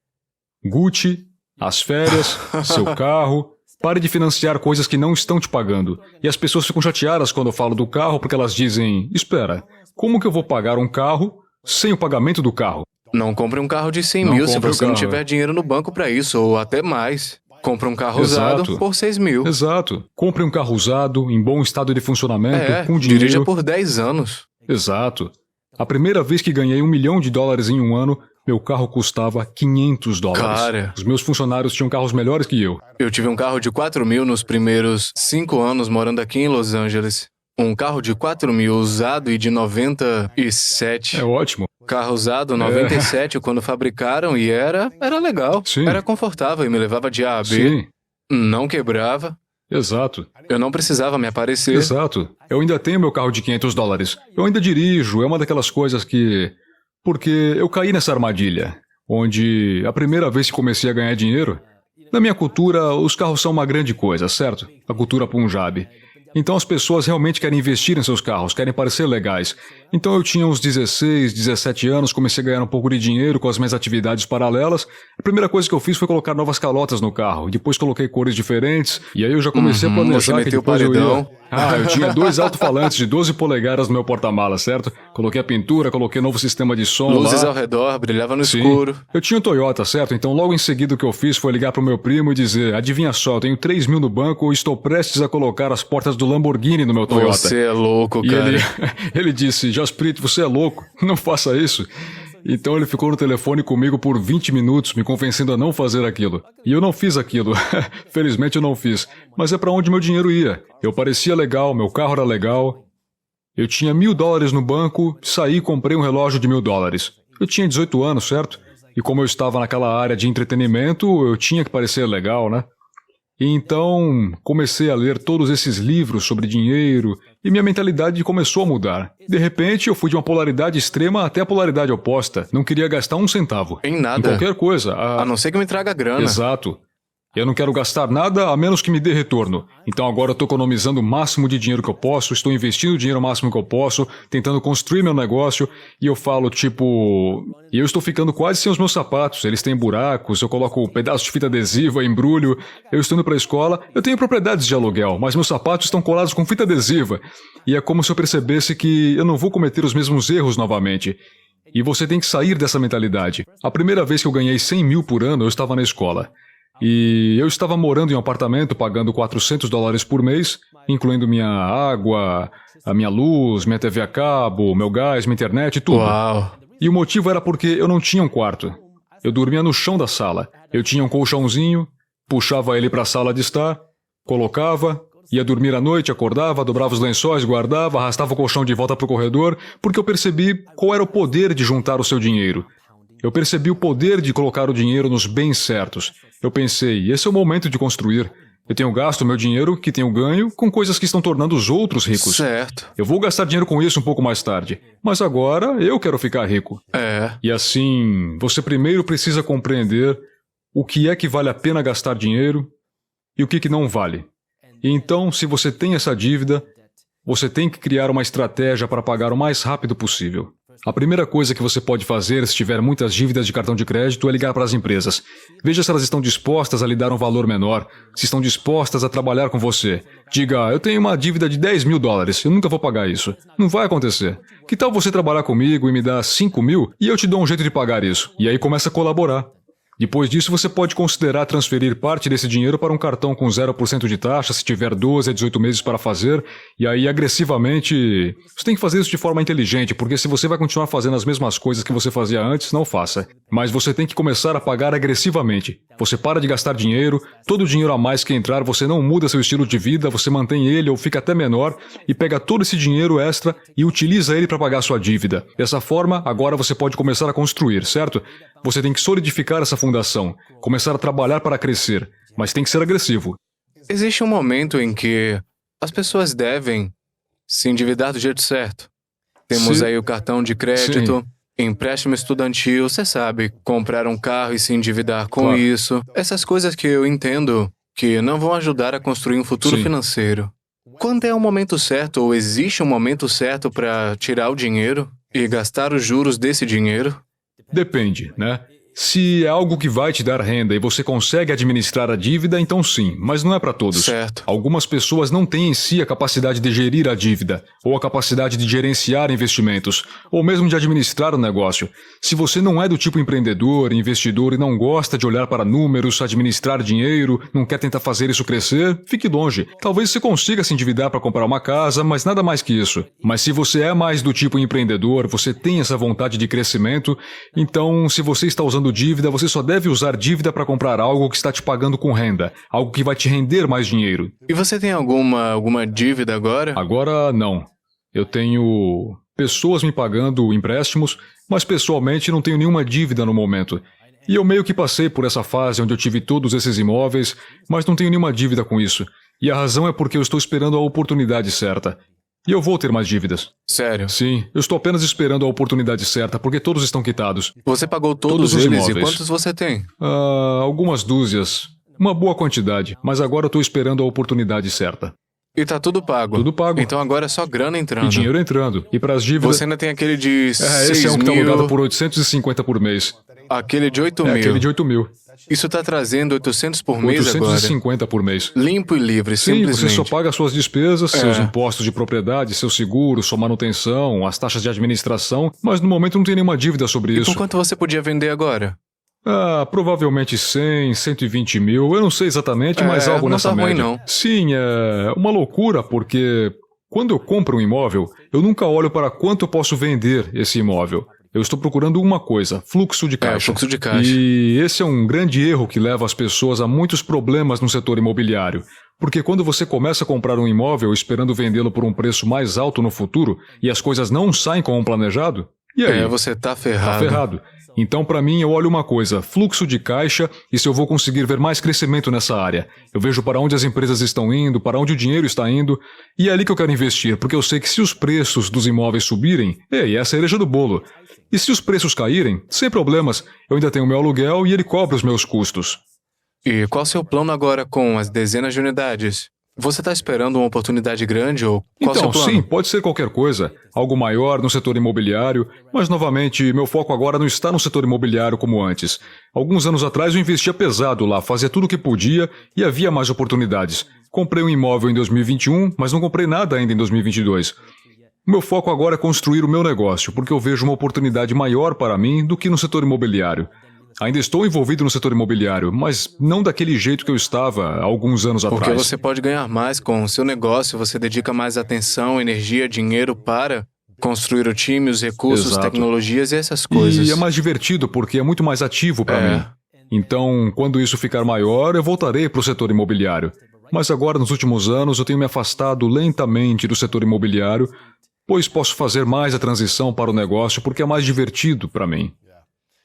Gucci, as férias, seu carro. Pare de financiar coisas que não estão te pagando. E as pessoas ficam chateadas quando eu falo do carro porque elas dizem, espera, como que eu vou pagar um carro sem o pagamento do carro? Não compre um carro de 100 Não mil se compre o você não carro. tiver dinheiro no banco para isso, ou até mais. Compre um carro Exato. usado por 6 mil. Exato. Compre um carro usado, em bom estado de funcionamento, com dirija dinheiro. por 10 anos. Exato. A primeira vez que ganhei $1 milhão em um ano, meu carro custava $500. Cara. Os meus funcionários tinham carros melhores que eu. Eu tive um carro de 4 mil nos primeiros 5 anos morando aqui em Los Angeles. Um carro de 4 mil usado e de 97. É ótimo. Carro usado 97 quando fabricaram e era legal. Sim. Era confortável e me levava de A a B. Sim, Não quebrava. exato. Eu não precisava me aparecer. Exato. Eu ainda tenho meu carro de $500. Eu ainda dirijo, é uma daquelas coisas que... Porque eu caí nessa armadilha, onde a primeira vez que comecei a ganhar dinheiro, na minha cultura, os carros são uma grande coisa, certo? A cultura Punjabi. Então as pessoas realmente querem investir em seus carros, querem parecer legais. Então eu tinha uns 16, 17 anos, comecei a ganhar um pouco de dinheiro com as minhas atividades paralelas. A primeira coisa que eu fiz foi colocar novas calotas no carro. Depois coloquei cores diferentes. E aí eu já comecei a você planejar que meteu depois eu paredão. ia... eu tinha 2 alto-falantes de 12 polegadas no meu porta-malas, certo? Coloquei a pintura, coloquei novo sistema de som Luzes lá. ao redor, brilhava no Sim. escuro. Eu tinha um Toyota, certo? Então logo em seguida o que eu fiz foi ligar pro meu primo e dizer, adivinha só, eu tenho 3 mil no banco e estou prestes a colocar as portas do Lamborghini no meu Toyota. Você é louco, E cara. ele disse, Jasprit, você é louco, não faça isso. Então ele ficou no telefone comigo por 20 minutos, me convencendo a não fazer aquilo. E eu não fiz aquilo. Felizmente eu não fiz. Mas é pra onde meu dinheiro ia. Eu parecia legal, meu carro era legal. Eu tinha $1.000 no banco, saí e comprei um relógio de $1.000. Eu tinha 18 anos, certo? E como eu estava naquela área de entretenimento, eu tinha que parecer legal, né? E então comecei a ler todos esses livros sobre dinheiro e minha mentalidade começou a mudar. De repente eu fui de uma polaridade extrema até a polaridade oposta. Não queria gastar um centavo. Em nada. Em qualquer coisa. A não ser que me traga grana. Exato. Eu não quero gastar nada a menos que me dê retorno. Então agora eu estou economizando o máximo de dinheiro que eu posso, estou investindo o dinheiro o máximo que eu posso, tentando construir meu negócio, e eu falo tipo... E eu estou ficando quase sem os meus sapatos, eles têm buracos, eu coloco pedaços de fita adesiva, embrulho, eu estou indo para a escola, eu tenho propriedades de aluguel, mas meus sapatos estão colados com fita adesiva. E é como se eu percebesse que eu não vou cometer os mesmos erros novamente. E você tem que sair dessa mentalidade. A primeira vez que eu ganhei 100 mil por ano, eu estava na escola. E eu estava morando em um apartamento pagando $400 por mês, incluindo minha água, a minha luz, minha TV a cabo, meu gás, minha internet, tudo. Uau. E o motivo era porque eu não tinha um quarto. Eu dormia no chão da sala. Eu tinha um colchãozinho, puxava ele para a sala de estar, colocava, ia dormir à noite, acordava, dobrava os lençóis, guardava, arrastava o colchão de volta para o corredor, porque eu percebi qual era o poder de juntar o seu dinheiro. Eu percebi o poder de colocar o dinheiro nos bens certos. Eu pensei, esse é o momento de construir. Eu tenho gasto meu dinheiro, que tenho ganho, com coisas que estão tornando os outros ricos. Certo. Eu vou gastar dinheiro com isso um pouco mais tarde. Mas agora eu quero ficar rico. É. E assim, você primeiro precisa compreender o que é que vale a pena gastar dinheiro e o que não vale. E então, se você tem essa dívida, você tem que criar uma estratégia para pagar o mais rápido possível. A primeira coisa que você pode fazer se tiver muitas dívidas de cartão de crédito é ligar para as empresas. Veja se elas estão dispostas a lhe dar um valor menor, se estão dispostas a trabalhar com você. Diga, eu tenho uma dívida de $10 mil, eu nunca vou pagar isso. Não vai acontecer. Que tal você trabalhar comigo e me dar 5 mil e eu te dou um jeito de pagar isso? E aí começa a colaborar. Depois disso, você pode considerar transferir parte desse dinheiro para um cartão com 0% de taxa, se tiver 12 a 18 meses para fazer, e aí agressivamente... Você tem que fazer isso de forma inteligente, porque se você vai continuar fazendo as mesmas coisas que você fazia antes, não faça. Mas você tem que começar a pagar agressivamente. Você para de gastar dinheiro, todo o dinheiro a mais que entrar, você não muda seu estilo de vida, você mantém ele ou fica até menor, e pega todo esse dinheiro extra e utiliza ele para pagar sua dívida. Dessa forma, agora você pode começar a construir, certo? Você tem que solidificar essa fundação, começar a trabalhar para crescer, mas tem que ser agressivo. Existe um momento em que as pessoas devem se endividar do jeito certo. Temos aí o cartão de crédito, empréstimo estudantil, você sabe, comprar um carro e se endividar com isso. Essas coisas que eu entendo que não vão ajudar a construir um futuro financeiro. Quando é o momento certo ou existe um momento certo para tirar o dinheiro e gastar os juros desse dinheiro? Depende, né? Se é algo que vai te dar renda e você consegue administrar a dívida, então sim, mas não é para todos. Certo. Algumas pessoas não têm em si a capacidade de gerir a dívida, ou a capacidade de gerenciar investimentos, ou mesmo de administrar o negócio. Se você não é do tipo empreendedor, investidor e não gosta de olhar para números, administrar dinheiro, não quer tentar fazer isso crescer, fique longe. Talvez você consiga se endividar para comprar uma casa, mas nada mais que isso. Mas se você é mais do tipo empreendedor, você tem essa vontade de crescimento, então se você está usando dívida, você só deve usar dívida para comprar algo que está te pagando com renda, algo que vai te render mais dinheiro. E você tem alguma dívida agora? Agora, não. Eu tenho pessoas me pagando empréstimos, mas pessoalmente não tenho nenhuma dívida no momento. E eu meio que passei por essa fase onde eu tive todos esses imóveis, mas não tenho nenhuma dívida com isso. E a razão é porque eu estou esperando a oportunidade certa. E eu vou ter mais dívidas. Sério? Sim, eu estou apenas esperando a oportunidade certa, porque todos estão quitados. Você pagou todos os eles imóveis. e quantos você tem? Algumas dúzias. Uma boa quantidade, mas agora eu estou esperando a oportunidade certa. E tá tudo pago? Tudo pago. Então agora é só grana entrando. E dinheiro entrando. E para as dívidas... Você ainda tem aquele de 6 esse é um que está mil... alugado por 850 por mês. Aquele de 8 mil. Aquele de 8 mil. Isso está trazendo 800 por mês 850 por mês. Limpo e livre, Sim, simplesmente. você só paga suas despesas, seus impostos de propriedade, seu seguro, sua manutenção, as taxas de administração, mas no momento não tem nenhuma dívida sobre E isso. por quanto você podia vender agora? Provavelmente 100, 120 mil, eu não sei exatamente, mas algo não nessa tá ruim, média. não. Sim, é uma loucura, porque quando eu compro um imóvel, eu nunca olho para quanto eu posso vender esse imóvel. Eu estou procurando uma coisa, fluxo de caixa. Fluxo de caixa. E esse é um grande erro que leva as pessoas a muitos problemas no setor imobiliário. Porque quando você começa a comprar um imóvel esperando vendê-lo por um preço mais alto no futuro e as coisas não saem como planejado, e aí? Você tá ferrado. Tá ferrado. Então, para mim, eu olho uma coisa, fluxo de caixa e se eu vou conseguir ver mais crescimento nessa área. Eu vejo para onde as empresas estão indo, para onde o dinheiro está indo, e é ali que eu quero investir, porque eu sei que se os preços dos imóveis subirem, é a cereja do bolo. E se os preços caírem, sem problemas, eu ainda tenho meu aluguel e ele cobre os meus custos. E qual o seu plano agora com as dezenas de unidades? Você está esperando uma oportunidade grande ou qual o seu plano? Sim, pode ser qualquer coisa. Algo maior no setor imobiliário, mas novamente, meu foco agora não está no setor imobiliário como antes. Alguns anos atrás eu investia pesado lá, fazia tudo o que podia e havia mais oportunidades. Comprei um imóvel em 2021, mas não comprei nada ainda em 2022. Meu foco agora é construir o meu negócio, porque eu vejo uma oportunidade maior para mim do que no setor imobiliário. Ainda estou envolvido no setor imobiliário, mas não daquele jeito que eu estava há alguns anos atrás. Porque você pode ganhar mais com o seu negócio, você dedica mais atenção, energia, dinheiro para construir o time, os recursos, tecnologias e essas coisas. E é mais divertido porque é muito mais ativo para mim. Então, quando isso ficar maior, eu voltarei para o setor imobiliário. Mas agora, nos últimos anos, eu tenho me afastado lentamente do setor imobiliário, pois posso fazer mais a transição para o negócio porque é mais divertido para mim.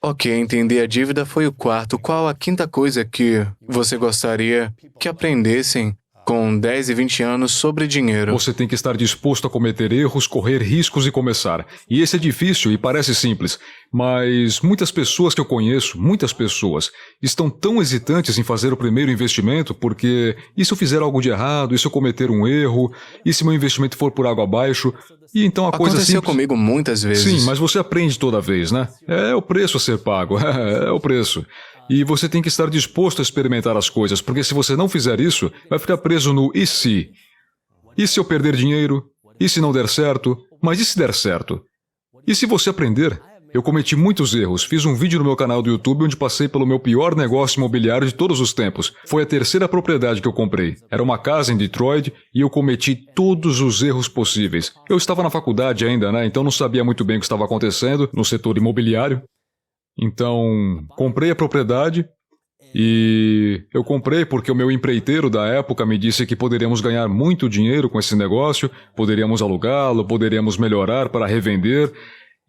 Ok, entender a dívida foi o quarto. Qual a quinta coisa que você gostaria que aprendessem com 10 e 20 anos sobre dinheiro? Você tem que estar disposto a cometer erros, correr riscos e começar. E esse é difícil e parece simples, mas muitas pessoas que eu conheço, muitas pessoas, estão tão hesitantes em fazer o primeiro investimento porque e se eu fizer algo de errado, e se eu cometer um erro, e se meu investimento for por água abaixo? E então a coisa Aconteceu simples... comigo muitas vezes. Sim, mas você aprende toda vez, né? É o preço a ser pago, é o preço. E você tem que estar disposto a experimentar as coisas, porque se você não fizer isso, vai ficar preso no e se? E se eu perder dinheiro? E se não der certo? Mas e se der certo? E se você aprender? Eu cometi muitos erros. Fiz um vídeo no meu canal do YouTube onde passei pelo meu pior negócio imobiliário de todos os tempos. Foi a terceira propriedade que eu comprei. Era uma casa em Detroit e eu cometi todos os erros possíveis. Eu estava na faculdade ainda, né? Então não sabia muito bem o que estava acontecendo no setor imobiliário. Então, comprei a propriedade e eu comprei porque o meu empreiteiro da época me disse que poderíamos ganhar muito dinheiro com esse negócio, poderíamos alugá-lo, poderíamos melhorar para revender.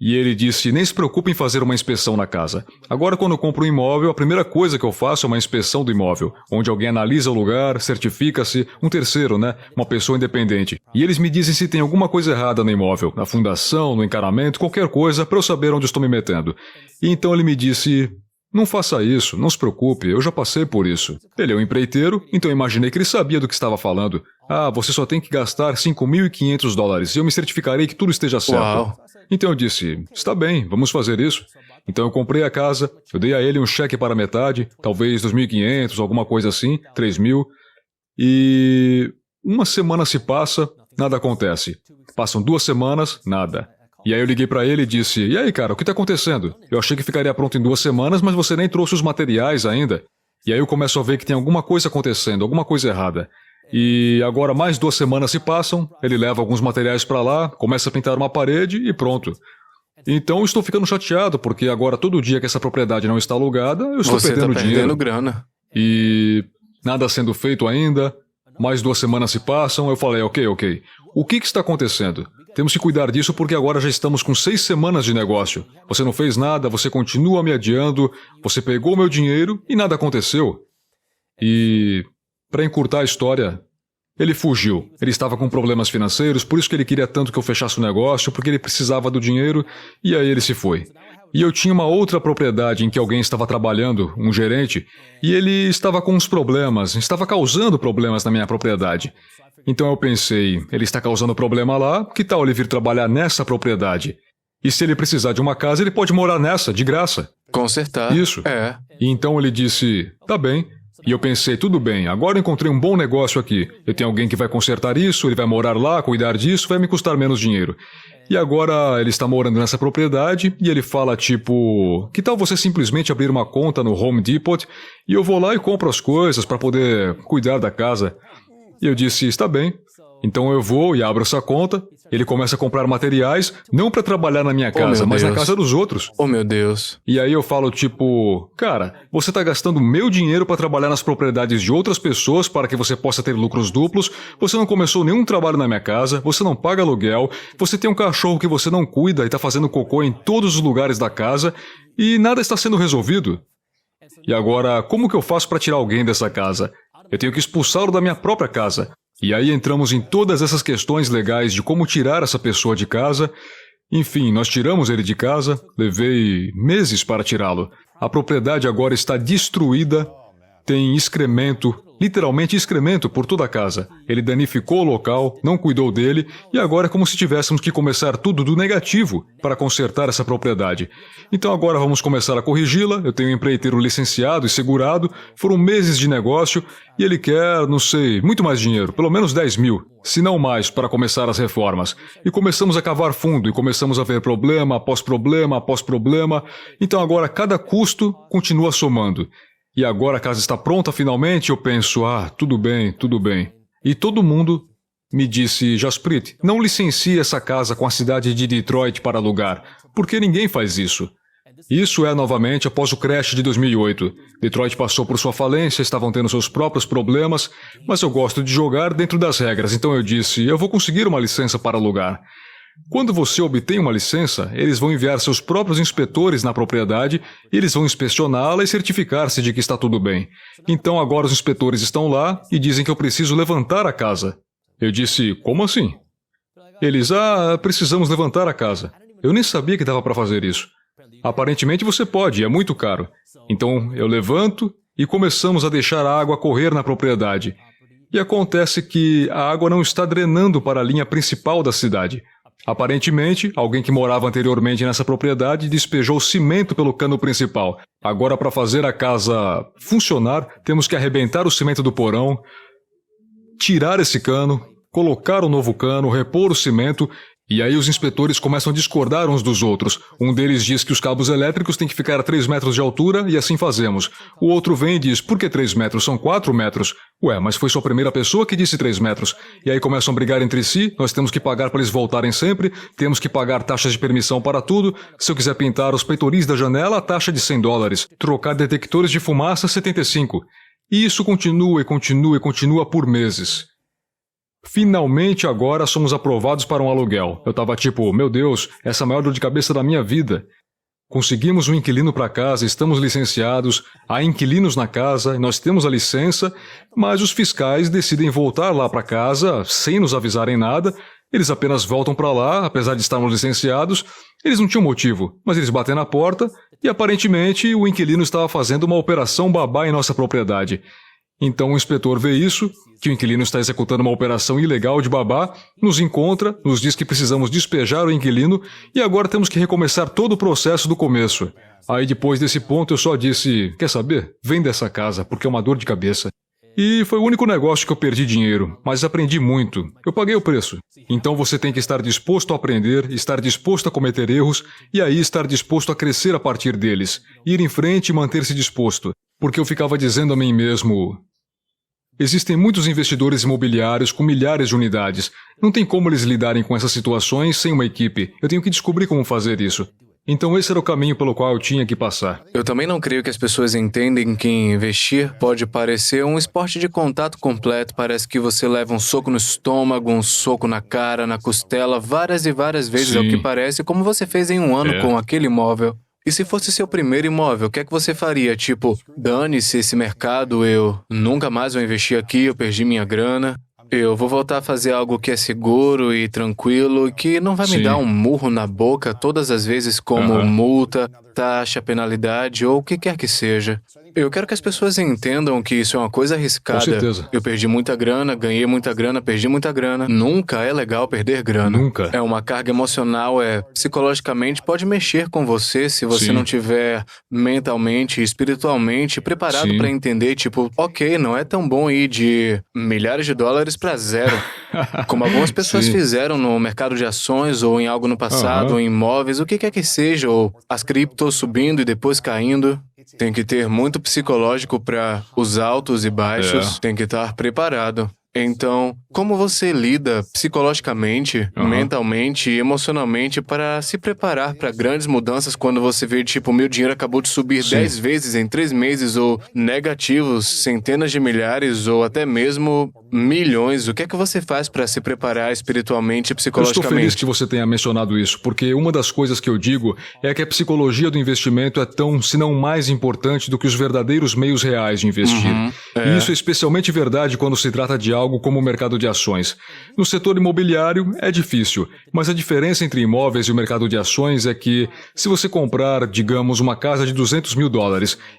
E ele disse, nem se preocupe em fazer uma inspeção na casa. Agora, quando eu compro um imóvel, a primeira coisa que eu faço é uma inspeção do imóvel, onde alguém analisa o lugar, certifica-se, um terceiro, né? Uma pessoa independente. E eles me dizem se tem alguma coisa errada no imóvel, na fundação, no encanamento, qualquer coisa, para eu saber onde estou me metendo. E então ele me disse, não faça isso, não se preocupe, eu já passei por isso. Ele é um empreiteiro, então eu imaginei que ele sabia do que estava falando. Ah, você só tem que gastar $5.500 e eu me certificarei que tudo esteja certo. Uau. Então eu disse, está bem, vamos fazer isso. Então eu comprei a casa, eu dei a ele um cheque para metade, talvez 2.500, alguma coisa assim, 3.000. E uma semana se passa, nada acontece. Passam 2 semanas, nada. E aí eu liguei para ele e disse, e aí cara, o que está acontecendo? Eu achei que ficaria pronto em 2 semanas, mas você nem trouxe os materiais ainda. E aí eu começo a ver que tem alguma coisa acontecendo, alguma coisa errada. E agora mais 2 semanas se passam, ele leva alguns materiais para lá, começa a pintar uma parede e pronto. Então eu estou ficando chateado, porque agora todo dia que essa propriedade não está alugada, eu estou perdendo dinheiro. Você está perdendo grana. E nada sendo feito ainda, mais 2 semanas se passam, eu falei, ok. O que está acontecendo? Temos que cuidar disso porque agora já estamos com 6 semanas de negócio. Você não fez nada, você continua me adiando, você pegou meu dinheiro e nada aconteceu. E, para encurtar a história, ele fugiu. Ele estava com problemas financeiros, por isso que ele queria tanto que eu fechasse o negócio, porque ele precisava do dinheiro, e aí ele se foi. E eu tinha uma outra propriedade em que alguém estava trabalhando, um gerente, e ele estava com uns problemas, estava causando problemas na minha propriedade. Então eu pensei, ele está causando problema lá, que tal ele vir trabalhar nessa propriedade? E se ele precisar de uma casa, ele pode morar nessa, de graça. Consertar. Isso. É. E então ele disse, tá bem. E eu pensei, tudo bem, agora eu encontrei um bom negócio aqui. Eu tenho alguém que vai consertar isso, ele vai morar lá, cuidar disso, vai me custar menos dinheiro. E agora ele está morando nessa propriedade e ele fala tipo, que tal você simplesmente abrir uma conta no Home Depot e eu vou lá e compro as coisas para poder cuidar da casa. E eu disse, está bem. Então eu vou e abro essa conta, ele começa a comprar materiais, não para trabalhar na minha casa, mas na casa dos outros. Oh, meu Deus. E aí eu falo tipo, cara, você está gastando meu dinheiro para trabalhar nas propriedades de outras pessoas para que você possa ter lucros duplos, você não começou nenhum trabalho na minha casa, você não paga aluguel, você tem um cachorro que você não cuida e está fazendo cocô em todos os lugares da casa e nada está sendo resolvido. E agora, como que eu faço para tirar alguém dessa casa? Eu tenho que expulsá-lo da minha própria casa. E aí entramos em todas essas questões legais de como tirar essa pessoa de casa. Enfim, nós tiramos ele de casa, levei meses para tirá-lo. A propriedade agora está destruída, tem excremento, literalmente excremento por toda a casa. Ele danificou o local, não cuidou dele e agora é como se tivéssemos que começar tudo do negativo para consertar essa propriedade. Então agora vamos começar a corrigi-la, eu tenho um empreiteiro licenciado e segurado, foram meses de negócio e ele quer, não sei, muito mais dinheiro, pelo menos 10 mil, se não mais, para começar as reformas. E começamos a cavar fundo e começamos a ver problema após problema após problema, então agora cada custo continua somando. E agora a casa está pronta finalmente, eu penso, tudo bem. E todo mundo me disse, Jasprit, não licencie essa casa com a cidade de Detroit para alugar, porque ninguém faz isso. Isso é novamente após o crash de 2008. Detroit passou por sua falência, estavam tendo seus próprios problemas, mas eu gosto de jogar dentro das regras, então eu disse, eu vou conseguir uma licença para alugar. Quando você obtém uma licença, eles vão enviar seus próprios inspetores na propriedade, eles vão inspecioná-la e certificar-se de que está tudo bem. Então agora os inspetores estão lá e dizem que eu preciso levantar a casa. Eu disse, como assim? Eles, precisamos levantar a casa. Eu nem sabia que dava para fazer isso. Aparentemente você pode, é muito caro. Então eu levanto e começamos a deixar a água correr na propriedade. E acontece que a água não está drenando para a linha principal da cidade. Aparentemente, alguém que morava anteriormente nessa propriedade despejou cimento pelo cano principal. Agora, para fazer a casa funcionar, temos que arrebentar o cimento do porão, tirar esse cano, colocar um novo cano, repor o cimento, E aí os inspetores começam a discordar uns dos outros. Um deles diz que os cabos elétricos têm que ficar a 3 metros de altura e assim fazemos. O outro vem e diz, por que 3 metros? São 4 metros. Ué, mas foi só a primeira pessoa que disse 3 metros. E aí começam a brigar entre si, nós temos que pagar para eles voltarem sempre, temos que pagar taxas de permissão para tudo. Se eu quiser pintar os peitoris da janela, a taxa de $100. Trocar detectores de fumaça, 75. E isso continua e continua e continua por meses. Finalmente agora somos aprovados para um aluguel. Eu tava tipo, meu Deus, essa é a maior dor de cabeça da minha vida. Conseguimos um inquilino para casa, estamos licenciados, há inquilinos na casa, nós temos a licença, mas os fiscais decidem voltar lá para casa sem nos avisarem nada. Eles apenas voltam para lá, apesar de estarmos licenciados. Eles não tinham motivo, mas eles batem na porta e aparentemente o inquilino estava fazendo uma operação babá em nossa propriedade. Então o inspetor vê isso, que o inquilino está executando uma operação ilegal de babá, nos encontra, nos diz que precisamos despejar o inquilino e agora temos que recomeçar todo o processo do começo. Aí depois desse ponto eu só disse, quer saber? Vende essa casa, porque é uma dor de cabeça. E foi o único negócio que eu perdi dinheiro, mas aprendi muito. Eu paguei o preço. Então você tem que estar disposto a aprender, estar disposto a cometer erros e aí estar disposto a crescer a partir deles. Ir em frente e manter-se disposto. Porque eu ficava dizendo a mim mesmo... Existem muitos investidores imobiliários com milhares de unidades. Não tem como eles lidarem com essas situações sem uma equipe. Eu tenho que descobrir como fazer isso. Então esse era o caminho pelo qual eu tinha que passar. Eu também não creio que as pessoas entendem que investir pode parecer um esporte de contato completo. Parece que você leva um soco no estômago, um soco na cara, na costela, várias e várias vezes. Sim. É o que parece, como você fez em um ano com aquele imóvel. E se fosse seu primeiro imóvel, o que é que você faria? Tipo, dane-se esse mercado, eu nunca mais vou investir aqui, eu perdi minha grana. Eu vou voltar a fazer algo que é seguro e tranquilo, que não vai me dar um murro na boca todas as vezes como multa, taxa, penalidade ou o que quer que seja. Eu quero que as pessoas entendam que isso é uma coisa arriscada. Com certeza. Eu perdi muita grana, ganhei muita grana, perdi muita grana. Nunca é legal perder grana. Nunca. É uma carga emocional, psicologicamente pode mexer com você se você não tiver mentalmente e espiritualmente preparado para entender, tipo, ok, não é tão bom ir de milhares de dólares para zero. Como algumas pessoas fizeram no mercado de ações ou em algo no passado, ou em imóveis, o que quer que seja, ou as criptos subindo e depois caindo. Tem que ter muito psicológico para os altos e baixos, tem que estar preparado. Então, como você lida psicologicamente, mentalmente e emocionalmente para se preparar para grandes mudanças quando você vê, tipo, meu dinheiro acabou de subir 10 vezes em 3 meses, ou negativos, centenas de milhares, ou até mesmo milhões? O que é que você faz para se preparar espiritualmente e Eu psicologicamente? estou feliz que você tenha mencionado isso, porque uma das coisas que eu digo é que a psicologia do investimento é tão, se não mais importante do que os verdadeiros meios reais de investir. E isso é especialmente verdade quando se trata de algo como o mercado de ações. No setor imobiliário é difícil, mas a diferença entre imóveis e o mercado de ações é que se você comprar, digamos, uma casa de $200 mil,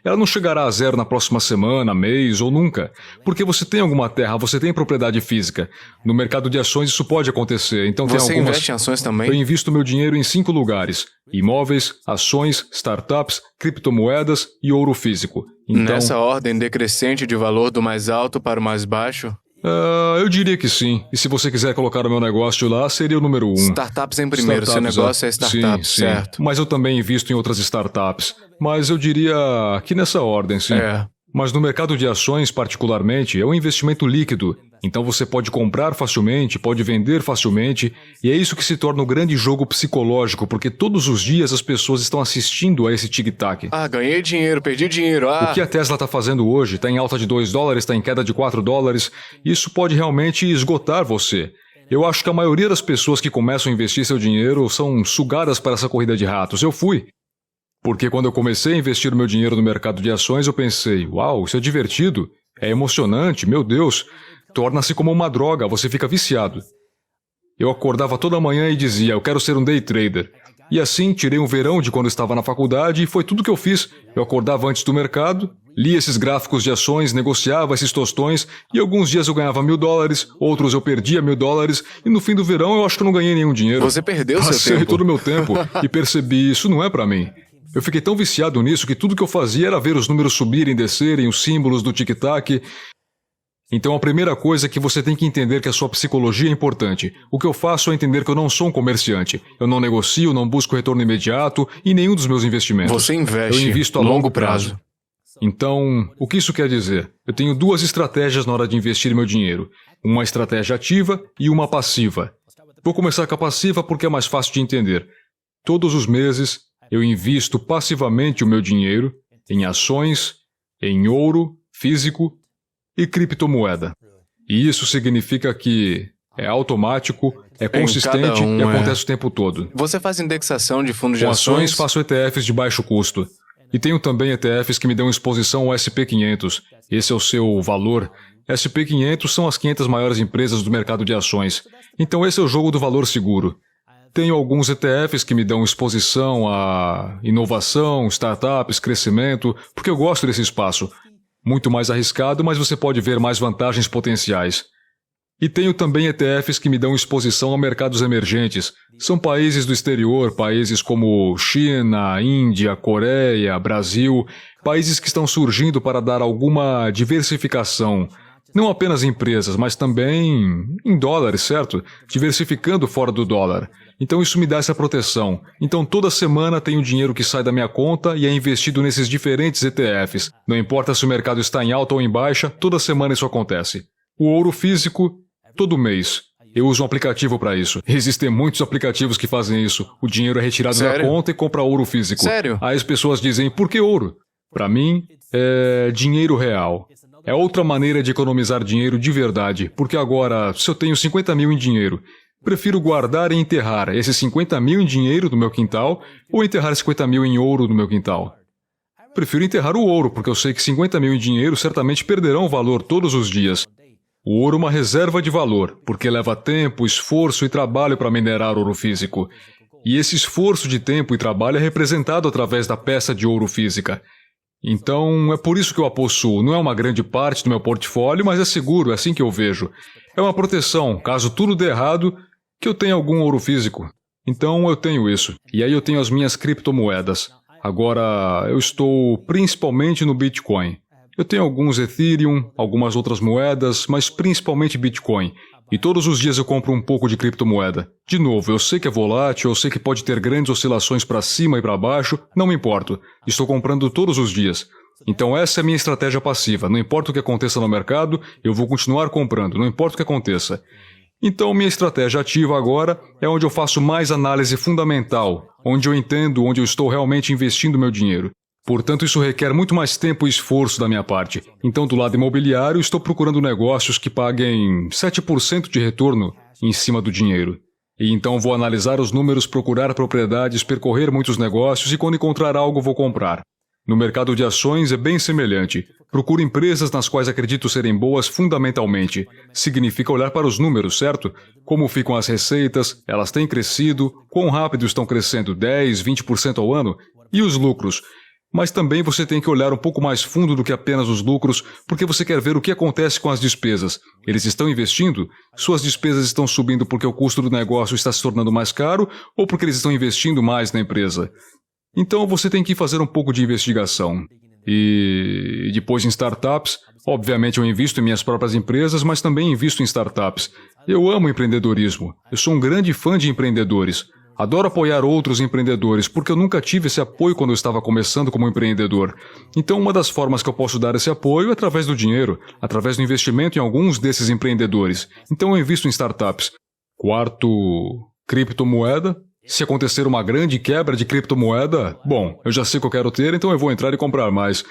ela não chegará a zero na próxima semana, mês ou nunca, porque você tem alguma terra, você tem propriedade física. No mercado de ações isso pode acontecer, então tem Você algumas... investe em ações também? Eu invisto meu dinheiro em 5 lugares: imóveis, ações, startups, criptomoedas e ouro físico. Então, Nessa ordem decrescente de valor do mais alto para o mais baixo? eu diria que sim. E se você quiser colocar o meu negócio lá, seria o número 1. Startups em primeiro, seu Startups, negócio é startup, sim, certo? Mas eu também invisto em outras startups. Mas eu diria que nessa ordem, sim. Mas no mercado de ações, particularmente, é um investimento líquido. Então você pode comprar facilmente, pode vender facilmente, e é isso que se torna um grande jogo psicológico, porque todos os dias as pessoas estão assistindo a esse tic-tac. Ah, ganhei dinheiro, perdi dinheiro, O que a Tesla está fazendo hoje? Está em alta de $2, está em queda de $4. Isso pode realmente esgotar você. Eu acho que a maioria das pessoas que começam a investir seu dinheiro são sugadas para essa corrida de ratos. Eu fui. Porque quando eu comecei a investir o meu dinheiro no mercado de ações, eu pensei, uau, isso é divertido, é emocionante, meu Deus, torna-se como uma droga, você fica viciado. Eu acordava toda manhã e dizia, eu quero ser um day trader. E assim, tirei um verão de quando estava na faculdade e foi tudo que eu fiz. Eu acordava antes do mercado, lia esses gráficos de ações, negociava esses tostões e alguns dias eu ganhava $1.000, outros eu perdia $1.000 e no fim do verão eu acho que eu não ganhei nenhum dinheiro. Você perdeu seu Passei tempo. todo o meu tempo e percebi, isso não é pra mim. Eu fiquei tão viciado nisso que tudo que eu fazia era ver os números subirem, descerem, os símbolos do tic-tac. Então a primeira coisa é que você tem que entender que a sua psicologia é importante. O que eu faço é entender que eu não sou um comerciante. Eu não negocio, não busco retorno imediato em nenhum dos meus investimentos. Você investe eu invisto a longo prazo. Então, o que isso quer dizer? Eu tenho duas estratégias na hora de investir meu dinheiro. Uma estratégia ativa e uma passiva. Vou começar com a passiva porque é mais fácil de entender. Todos os meses, eu invisto passivamente o meu dinheiro em ações, em ouro físico e criptomoeda. E isso significa que é automático, é consistente e acontece o tempo todo. Você faz indexação de fundos de Com ações? Faço ETFs de baixo custo. E tenho também ETFs que me dão exposição ao SP500. Esse é o seu valor. SP500 são as 500 maiores empresas do mercado de ações. Então esse é o jogo do valor seguro. Tenho alguns ETFs que me dão exposição a inovação, startups, crescimento, porque eu gosto desse espaço. Muito mais arriscado, mas você pode ver mais vantagens potenciais. E tenho também ETFs que me dão exposição a mercados emergentes. São países do exterior, países como China, Índia, Coreia, Brasil, países que estão surgindo para dar alguma diversificação. Não apenas empresas, mas também em dólares, certo? Diversificando fora do dólar. Então isso me dá essa proteção. Então toda semana tenho dinheiro que sai da minha conta e é investido nesses diferentes ETFs. Não importa se o mercado está em alta ou em baixa, toda semana isso acontece. O ouro físico, todo mês. Eu uso um aplicativo para isso. Existem muitos aplicativos que fazem isso. O dinheiro é retirado da conta e compra ouro físico. Sério? Aí as pessoas dizem, por que ouro? Para mim, é dinheiro real. É outra maneira de economizar dinheiro de verdade, porque agora, se eu tenho 50 mil em dinheiro, prefiro guardar e enterrar esses 50 mil em dinheiro no meu quintal ou enterrar 50 mil em ouro no meu quintal? Prefiro enterrar o ouro, porque eu sei que 50 mil em dinheiro certamente perderão valor todos os dias. O ouro é uma reserva de valor, porque leva tempo, esforço e trabalho para minerar ouro físico. E esse esforço de tempo e trabalho é representado através da peça de ouro física. Então, é por isso que eu a possuo. Não é uma grande parte do meu portfólio, mas é seguro, é assim que eu vejo. É uma proteção, caso tudo dê errado, que eu tenha algum ouro físico. Então, eu tenho isso. E aí eu tenho as minhas criptomoedas. Agora, eu estou principalmente no Bitcoin. Eu tenho alguns Ethereum, algumas outras moedas, mas principalmente Bitcoin. E todos os dias eu compro um pouco de criptomoeda. De novo, eu sei que é volátil, eu sei que pode ter grandes oscilações para cima e para baixo, não me importo. Estou comprando todos os dias. Então essa é a minha estratégia passiva. Não importa o que aconteça no mercado, eu vou continuar comprando, não importa o que aconteça. Então minha estratégia ativa agora é onde eu faço mais análise fundamental, onde eu entendo onde eu estou realmente investindo meu dinheiro. Portanto, isso requer muito mais tempo e esforço da minha parte. Então, do lado imobiliário, estou procurando negócios que paguem 7% de retorno em cima do dinheiro. E então vou analisar os números, procurar propriedades, percorrer muitos negócios e quando encontrar algo vou comprar. No mercado de ações é bem semelhante. Procuro empresas nas quais acredito serem boas fundamentalmente. Significa olhar para os números, certo? Como ficam as receitas, elas têm crescido, quão rápido estão crescendo, 10, 20% ao ano? E os lucros? Mas também você tem que olhar um pouco mais fundo do que apenas os lucros, porque você quer ver o que acontece com as despesas. Eles estão investindo? Suas despesas estão subindo porque o custo do negócio está se tornando mais caro ou porque eles estão investindo mais na empresa? Então você tem que fazer um pouco de investigação. E depois em startups, obviamente eu invisto em minhas próprias empresas, mas também invisto em startups. Eu amo empreendedorismo. Eu sou um grande fã de empreendedores. Adoro apoiar outros empreendedores, porque eu nunca tive esse apoio quando eu estava começando como empreendedor. Então, uma das formas que eu posso dar esse apoio é através do dinheiro, através do investimento em alguns desses empreendedores. Então, eu invisto em startups. Quarto, criptomoeda. Se acontecer uma grande quebra de criptomoeda, bom, eu já sei que eu quero ter, então eu vou entrar e comprar mais.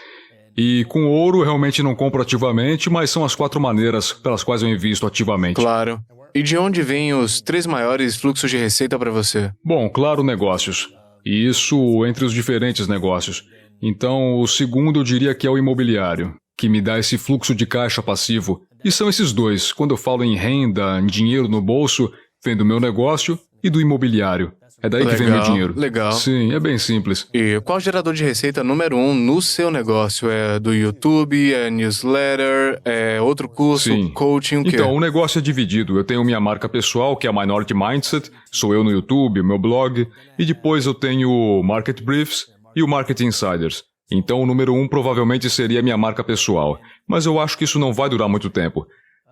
E com ouro, eu realmente não compro ativamente, mas são as 4 maneiras pelas quais eu invisto ativamente. Claro. E de onde vêm os 3 maiores fluxos de receita para você? Bom, claro, negócios. E isso entre os diferentes negócios. Então, o segundo eu diria que é o imobiliário, que me dá esse fluxo de caixa passivo. E são esses dois. Quando eu falo em renda, em dinheiro no bolso, vem do meu negócio e do imobiliário. É daí que vem meu dinheiro. Legal. Sim, é bem simples. E qual gerador de receita número 1 no seu negócio? É do YouTube, é newsletter, é outro curso, Sim. coaching, o quê? Então, o negócio é dividido. Eu tenho minha marca pessoal, que é a Minority Mindset, sou eu no YouTube, o meu blog, e depois eu tenho o Market Briefs e o Market Insiders. Então o número 1 provavelmente seria minha marca pessoal, mas eu acho que isso não vai durar muito tempo.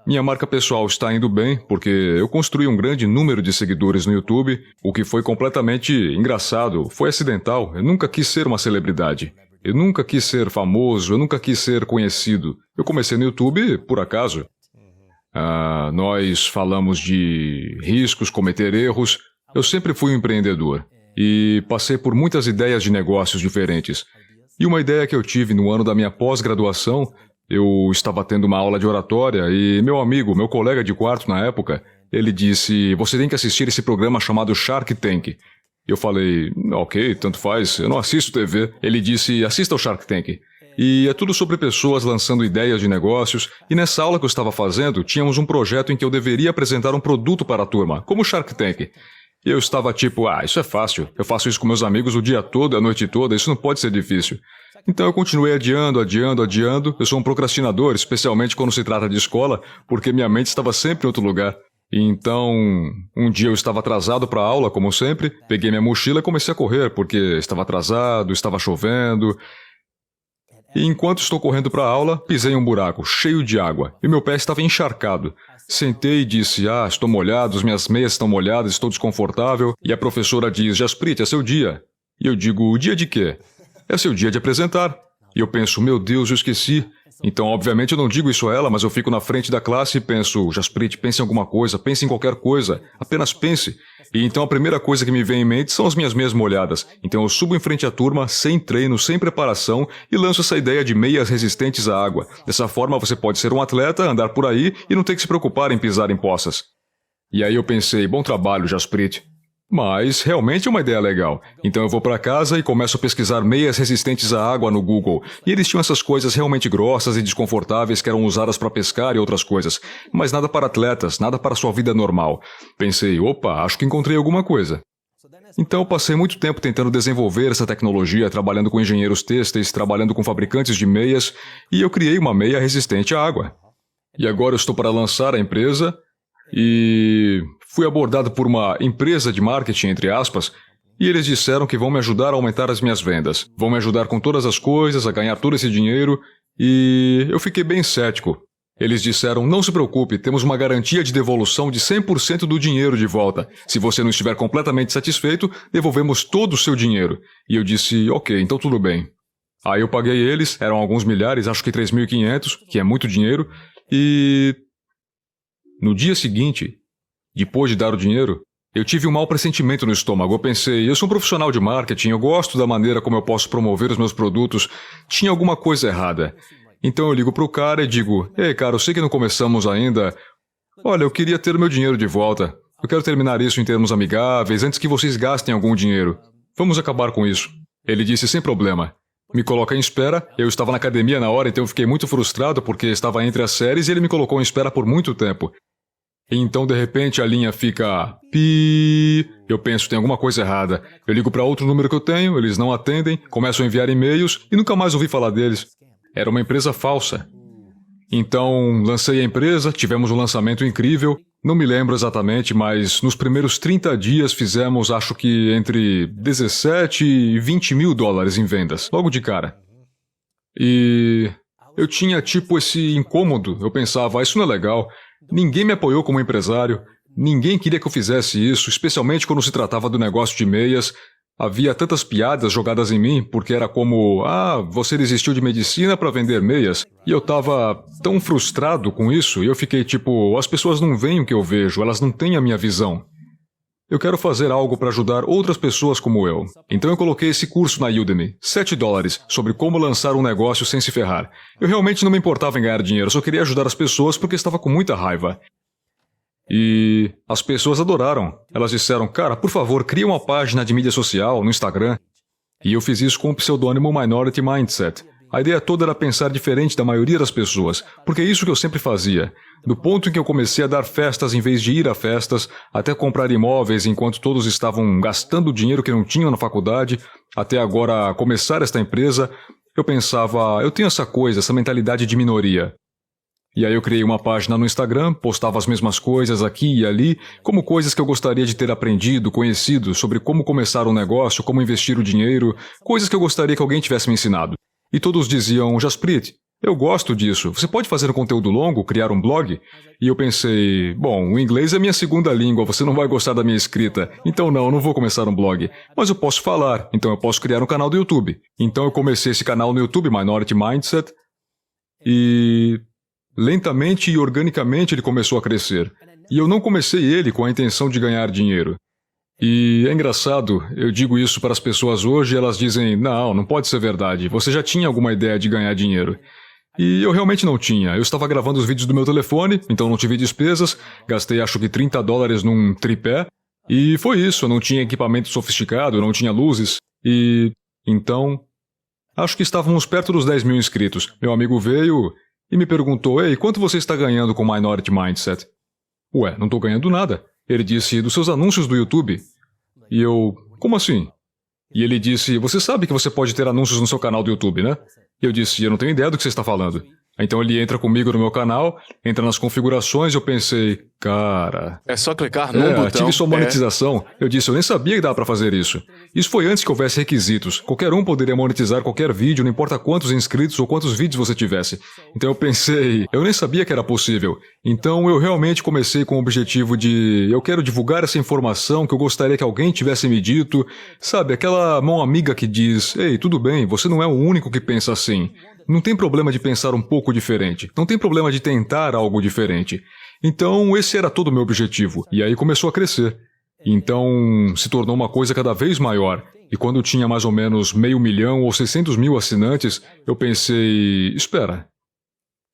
Minha marca pessoal está indo bem, porque eu construí um grande número de seguidores no YouTube, o que foi completamente engraçado, foi acidental, eu nunca quis ser uma celebridade. Eu nunca quis ser famoso, eu nunca quis ser conhecido. Eu comecei no YouTube por acaso. Nós falamos de riscos, cometer erros. Eu sempre fui um empreendedor e passei por muitas ideias de negócios diferentes. E uma ideia que eu tive no ano da minha pós-graduação, eu estava tendo uma aula de oratória e meu colega de quarto na época, ele disse, você tem que assistir esse programa chamado Shark Tank. Eu falei, ok, tanto faz, eu não assisto TV. Ele disse, assista ao Shark Tank. E é tudo sobre pessoas lançando ideias de negócios, e nessa aula que eu estava fazendo, tínhamos um projeto em que eu deveria apresentar um produto para a turma, como o Shark Tank. E eu estava tipo, isso é fácil, eu faço isso com meus amigos o dia todo, a noite toda, isso não pode ser difícil. Então eu continuei adiando, eu sou um procrastinador, especialmente quando se trata de escola, porque minha mente estava sempre em outro lugar. Então, um dia eu estava atrasado para a aula, como sempre, peguei minha mochila e comecei a correr, porque estava atrasado, estava chovendo. E enquanto estou correndo para a aula, pisei em um buraco, cheio de água, e meu pé estava encharcado. Sentei e disse, estou molhado, as minhas meias estão molhadas, estou desconfortável. E a professora diz, Jasprit, é seu dia. E eu digo, o dia de quê? É seu dia de apresentar. E eu penso, meu Deus, eu esqueci. Então, obviamente, eu não digo isso a ela, mas eu fico na frente da classe e penso, Jasprit, pense em alguma coisa, pense em qualquer coisa, apenas pense. E então a primeira coisa que me vem em mente são as minhas meias molhadas. Então eu subo em frente à turma, sem treino, sem preparação, e lanço essa ideia de meias resistentes à água. Dessa forma você pode ser um atleta, andar por aí e não ter que se preocupar em pisar em poças. E aí eu pensei, bom trabalho, Jasprit. Mas realmente é uma ideia legal. Então eu vou para casa e começo a pesquisar meias resistentes à água no Google. E eles tinham essas coisas realmente grossas e desconfortáveis que eram usadas para pescar e outras coisas. Mas nada para atletas, nada para sua vida normal. Pensei, opa, acho que encontrei alguma coisa. Então eu passei muito tempo tentando desenvolver essa tecnologia, trabalhando com engenheiros têxteis, trabalhando com fabricantes de meias, e eu criei uma meia resistente à água. E agora eu estou para lançar a empresa e fui abordado por uma empresa de marketing, entre aspas, e eles disseram que vão me ajudar a aumentar as minhas vendas. Vão me ajudar com todas as coisas, a ganhar todo esse dinheiro, e eu fiquei bem cético. Eles disseram, não se preocupe, temos uma garantia de devolução de 100% do dinheiro de volta. Se você não estiver completamente satisfeito, devolvemos todo o seu dinheiro. E eu disse, ok, então tudo bem. Aí eu paguei eles, eram alguns milhares, acho que 3.500, que é muito dinheiro, e no dia seguinte, depois de dar o dinheiro, eu tive um mau pressentimento no estômago. Eu pensei, eu sou um profissional de marketing, eu gosto da maneira como eu posso promover os meus produtos. Tinha alguma coisa errada. Então eu ligo pro cara e digo, ei cara, eu sei que não começamos ainda. Olha, eu queria ter o meu dinheiro de volta. Eu quero terminar isso em termos amigáveis, antes que vocês gastem algum dinheiro. Vamos acabar com isso. Ele disse, sem problema. Me coloca em espera, eu estava na academia na hora, então eu fiquei muito frustrado porque estava entre as séries e ele me colocou em espera por muito tempo. Então, de repente, a linha fica pi. Eu penso, tem alguma coisa errada. Eu ligo para outro número que eu tenho, eles não atendem, começo a enviar e-mails e nunca mais ouvi falar deles. Era uma empresa falsa. Então, lancei a empresa, tivemos um lançamento incrível. Não me lembro exatamente, mas nos primeiros 30 dias fizemos, acho que entre 17 e 20 mil dólares em vendas, logo de cara. E eu tinha tipo esse incômodo, eu pensava, isso não é legal. Ninguém me apoiou como empresário, ninguém queria que eu fizesse isso, especialmente quando se tratava do negócio de meias. Havia tantas piadas jogadas em mim, porque era como, você desistiu de medicina para vender meias. E eu estava tão frustrado com isso, e eu fiquei tipo, as pessoas não veem o que eu vejo, elas não têm a minha visão. Eu quero fazer algo para ajudar outras pessoas como eu. Então eu coloquei esse curso na Udemy, $7, sobre como lançar um negócio sem se ferrar. Eu realmente não me importava em ganhar dinheiro, só queria ajudar as pessoas porque estava com muita raiva. E as pessoas adoraram. Elas disseram, cara, por favor, cria uma página de mídia social no Instagram. E eu fiz isso com o pseudônimo Minority Mindset. A ideia toda era pensar diferente da maioria das pessoas, porque é isso que eu sempre fazia. Do ponto em que eu comecei a dar festas em vez de ir a festas, até comprar imóveis enquanto todos estavam gastando o dinheiro que não tinham na faculdade, até agora começar esta empresa, eu pensava, eu tenho essa coisa, essa mentalidade de minoria. E aí eu criei uma página no Instagram, postava as mesmas coisas aqui e ali, como coisas que eu gostaria de ter aprendido, conhecido, sobre como começar um negócio, como investir o dinheiro, coisas que eu gostaria que alguém tivesse me ensinado. E todos diziam, Jasprit, eu gosto disso. Você pode fazer um conteúdo longo, criar um blog? E eu pensei, bom, o inglês é minha segunda língua, você não vai gostar da minha escrita. Então não vou começar um blog. Mas eu posso falar, então eu posso criar um canal do YouTube. Então eu comecei esse canal no YouTube, Minority Mindset, e lentamente e organicamente ele começou a crescer. E eu não comecei ele com a intenção de ganhar dinheiro. E é engraçado, eu digo isso para as pessoas hoje e elas dizem, não pode ser verdade, você já tinha alguma ideia de ganhar dinheiro. E eu realmente não tinha, eu estava gravando os vídeos do meu telefone, então não tive despesas, gastei acho que $30 num tripé, e foi isso, eu não tinha equipamento sofisticado, não tinha luzes, e então, acho que estávamos perto dos 10 mil inscritos. Meu amigo veio e me perguntou, ei, quanto você está ganhando com Minority Mindset? Ué, não estou ganhando nada. Ele disse, dos seus anúncios do YouTube. E eu, como assim? E ele disse, você sabe que você pode ter anúncios no seu canal do YouTube, né? E eu disse, eu não tenho ideia do que você está falando. Então ele entra comigo no meu canal, entra nas configurações e eu pensei, cara... É só clicar num botão. Ative sua monetização. Eu disse, eu nem sabia que dava para fazer isso. Isso foi antes que houvesse requisitos. Qualquer um poderia monetizar qualquer vídeo, não importa quantos inscritos ou quantos vídeos você tivesse. Então eu pensei, eu nem sabia que era possível. Então eu realmente comecei com o objetivo de... Eu quero divulgar essa informação que eu gostaria que alguém tivesse me dito. Sabe, aquela mão amiga que diz, ei, tudo bem, você não é o único que pensa assim. Não tem problema de pensar um pouco diferente. Não tem problema de tentar algo diferente. Então, esse era todo o meu objetivo. E aí começou a crescer. Então, se tornou uma coisa cada vez maior. E quando eu tinha mais ou menos 500 mil ou 600 mil assinantes, eu pensei, espera,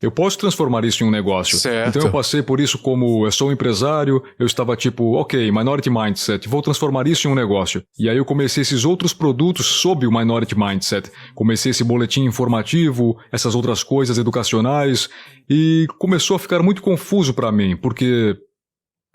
eu posso transformar isso em um negócio. Certo. Então eu passei por isso como eu sou um empresário, eu estava tipo, ok, Minority Mindset, vou transformar isso em um negócio. E aí eu comecei esses outros produtos sob o Minority Mindset. Comecei esse boletim informativo, essas outras coisas educacionais, e começou a ficar muito confuso para mim, porque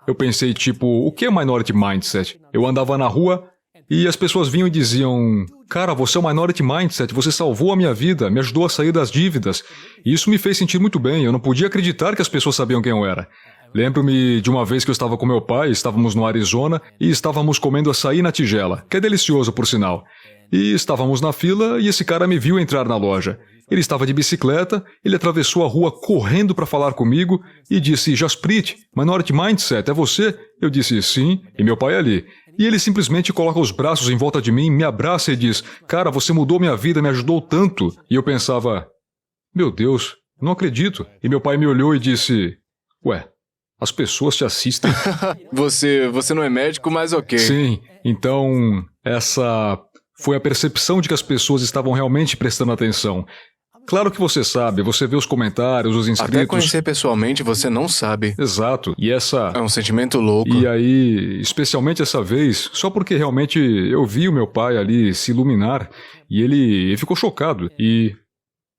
eu pensei tipo, o que é Minority Mindset? Eu andava na rua e as pessoas vinham e diziam, cara, você é o Minority Mindset, você salvou a minha vida, me ajudou a sair das dívidas. E isso me fez sentir muito bem, eu não podia acreditar que as pessoas sabiam quem eu era. Lembro-me de uma vez que eu estava com meu pai, estávamos no Arizona e estávamos comendo açaí na tigela, que é delicioso por sinal. E estávamos na fila e esse cara me viu entrar na loja. Ele estava de bicicleta, ele atravessou a rua correndo para falar comigo e disse, Jasprit, Minority Mindset, é você? Eu disse, sim, e meu pai é ali. E ele simplesmente coloca os braços em volta de mim, me abraça e diz, cara, você mudou minha vida, me ajudou tanto. E eu pensava, meu Deus, não acredito. E meu pai me olhou e disse, ué, as pessoas te assistem? Você não é médico, mas ok. Sim, então essa foi a percepção de que as pessoas estavam realmente prestando atenção. Claro que você sabe, você vê os comentários, os inscritos... Até conhecer pessoalmente você não sabe. Exato, e essa... É um sentimento louco. E aí, especialmente essa vez, só porque realmente eu vi o meu pai ali se iluminar, e ele ficou chocado, e...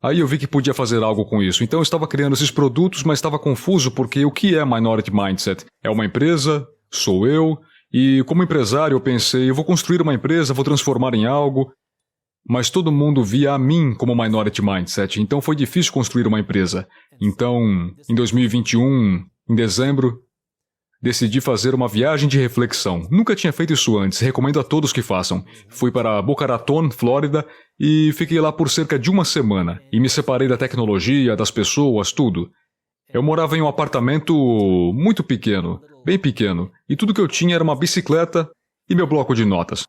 Aí eu vi que podia fazer algo com isso. Então eu estava criando esses produtos, mas estava confuso porque o que é Minority Mindset? É uma empresa? Sou eu? E como empresário eu pensei, eu vou construir uma empresa, vou transformar em algo... Mas todo mundo via a mim como Minority Mindset, então foi difícil construir uma empresa. Então, em 2021, em dezembro, decidi fazer uma viagem de reflexão. Nunca tinha feito isso antes, recomendo a todos que façam. Fui para Boca Raton, Flórida, e fiquei lá por cerca de uma semana. E me separei da tecnologia, das pessoas, tudo. Eu morava em um apartamento muito pequeno, bem pequeno, e tudo que eu tinha era uma bicicleta e meu bloco de notas.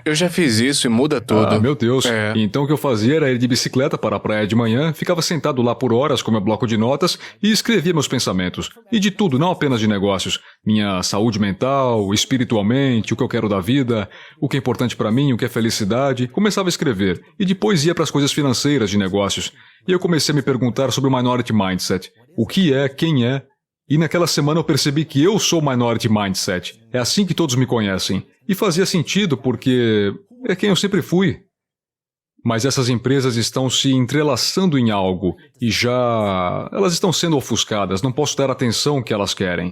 Eu já fiz isso e muda tudo. Ah, meu Deus. É. Então o que eu fazia era ir de bicicleta para a praia de manhã, ficava sentado lá por horas com meu bloco de notas e escrevia meus pensamentos. E de tudo, não apenas de negócios. Minha saúde mental, espiritualmente, o que eu quero da vida, o que é importante para mim, o que é felicidade. Começava a escrever. E depois ia para as coisas financeiras de negócios. E eu comecei a me perguntar sobre o Minority Mindset. O que é, quem é? E naquela semana eu percebi que eu sou Minority Mindset. É assim que todos me conhecem. E fazia sentido porque é quem eu sempre fui. Mas essas empresas estão se entrelaçando em algo e já... elas estão sendo ofuscadas, não posso dar a atenção que elas querem.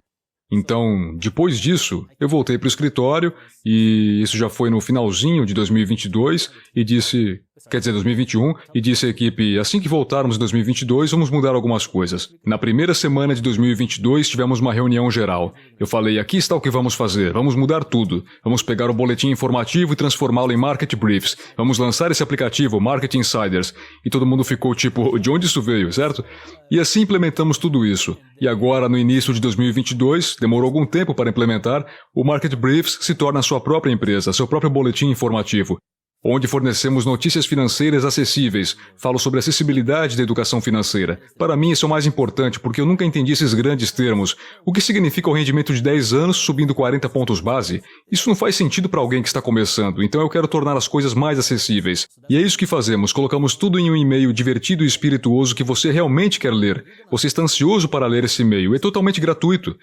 Então, depois disso, eu voltei para o escritório e isso já foi no finalzinho de 2022 e disse, quer dizer 2021, e disse à equipe, assim que voltarmos em 2022, vamos mudar algumas coisas. Na primeira semana de 2022, tivemos uma reunião geral. Eu falei, aqui está o que vamos fazer, vamos mudar tudo. Vamos pegar o boletim informativo e transformá-lo em Market Briefs. Vamos lançar esse aplicativo, Market Insiders. E todo mundo ficou tipo, de onde isso veio, certo? E assim implementamos tudo isso. E agora, no início de 2022, demorou algum tempo para implementar, o Market Briefs se torna a sua própria empresa, seu próprio boletim informativo, onde fornecemos notícias financeiras acessíveis. Falo sobre acessibilidade da educação financeira. Para mim isso é o mais importante, porque eu nunca entendi esses grandes termos. O que significa o rendimento de 10 anos subindo 40 pontos base? Isso não faz sentido para alguém que está começando, então eu quero tornar as coisas mais acessíveis. E é isso que fazemos, colocamos tudo em um e-mail divertido e espirituoso que você realmente quer ler. Você está ansioso para ler esse e-mail, é totalmente gratuito.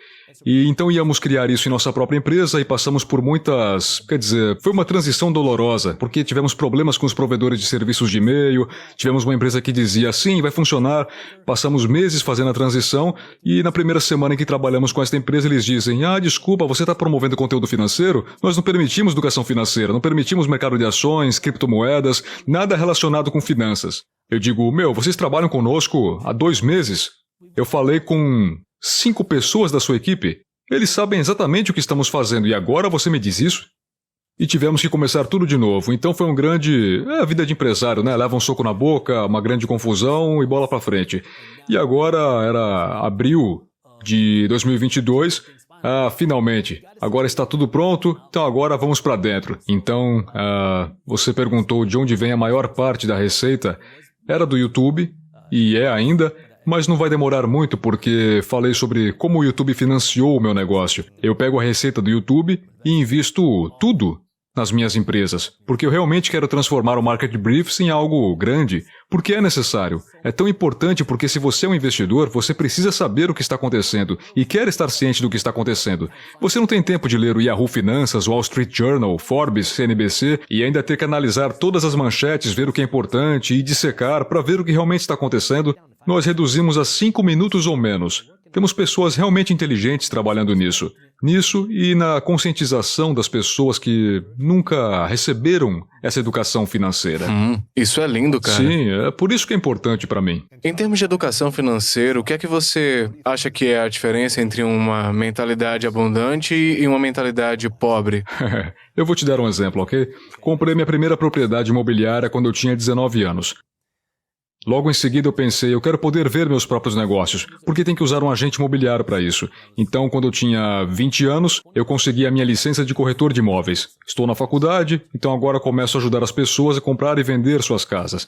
E então íamos criar isso em nossa própria empresa e passamos por muitas... Quer dizer, foi uma transição dolorosa, porque tivemos problemas com os provedores de serviços de e-mail, tivemos uma empresa que dizia, sim, vai funcionar, passamos meses fazendo a transição e na primeira semana em que trabalhamos com esta empresa eles dizem, desculpa, você está promovendo conteúdo financeiro? Nós não permitimos educação financeira, não permitimos mercado de ações, criptomoedas, nada relacionado com finanças. Eu digo, vocês trabalham conosco há 2 meses? Eu falei com 5 pessoas da sua equipe, eles sabem exatamente o que estamos fazendo e agora você me diz isso? E tivemos que começar tudo de novo, então foi um grande... vida de empresário, né? Leva um soco na boca, uma grande confusão e bola pra frente. E agora era abril de 2022, finalmente, agora está tudo pronto, então agora vamos pra dentro. Então, você perguntou de onde vem a maior parte da receita, era do YouTube, e é ainda... Mas não vai demorar muito porque falei sobre como o YouTube financiou o meu negócio. Eu pego a receita do YouTube e invisto tudo nas minhas empresas, porque eu realmente quero transformar o Market Briefs em algo grande, porque é necessário. É tão importante porque se você é um investidor, você precisa saber o que está acontecendo e quer estar ciente do que está acontecendo. Você não tem tempo de ler o Yahoo Finanças, Wall Street Journal, Forbes, CNBC e ainda ter que analisar todas as manchetes, ver o que é importante e dissecar para ver o que realmente está acontecendo. Nós reduzimos a 5 minutos ou menos. Temos pessoas realmente inteligentes trabalhando nisso. Nisso e na conscientização das pessoas que nunca receberam essa educação financeira. Isso é lindo, cara. Sim, é por isso que é importante para mim. Em termos de educação financeira, o que é que você acha que é a diferença entre uma mentalidade abundante e uma mentalidade pobre? Eu vou te dar um exemplo, ok? Comprei minha primeira propriedade imobiliária quando eu tinha 19 anos. Logo em seguida eu pensei, eu quero poder ver meus próprios negócios, porque tem que usar um agente imobiliário para isso. Então, quando eu tinha 20 anos, eu consegui a minha licença de corretor de imóveis. Estou na faculdade, então agora começo a ajudar as pessoas a comprar e vender suas casas.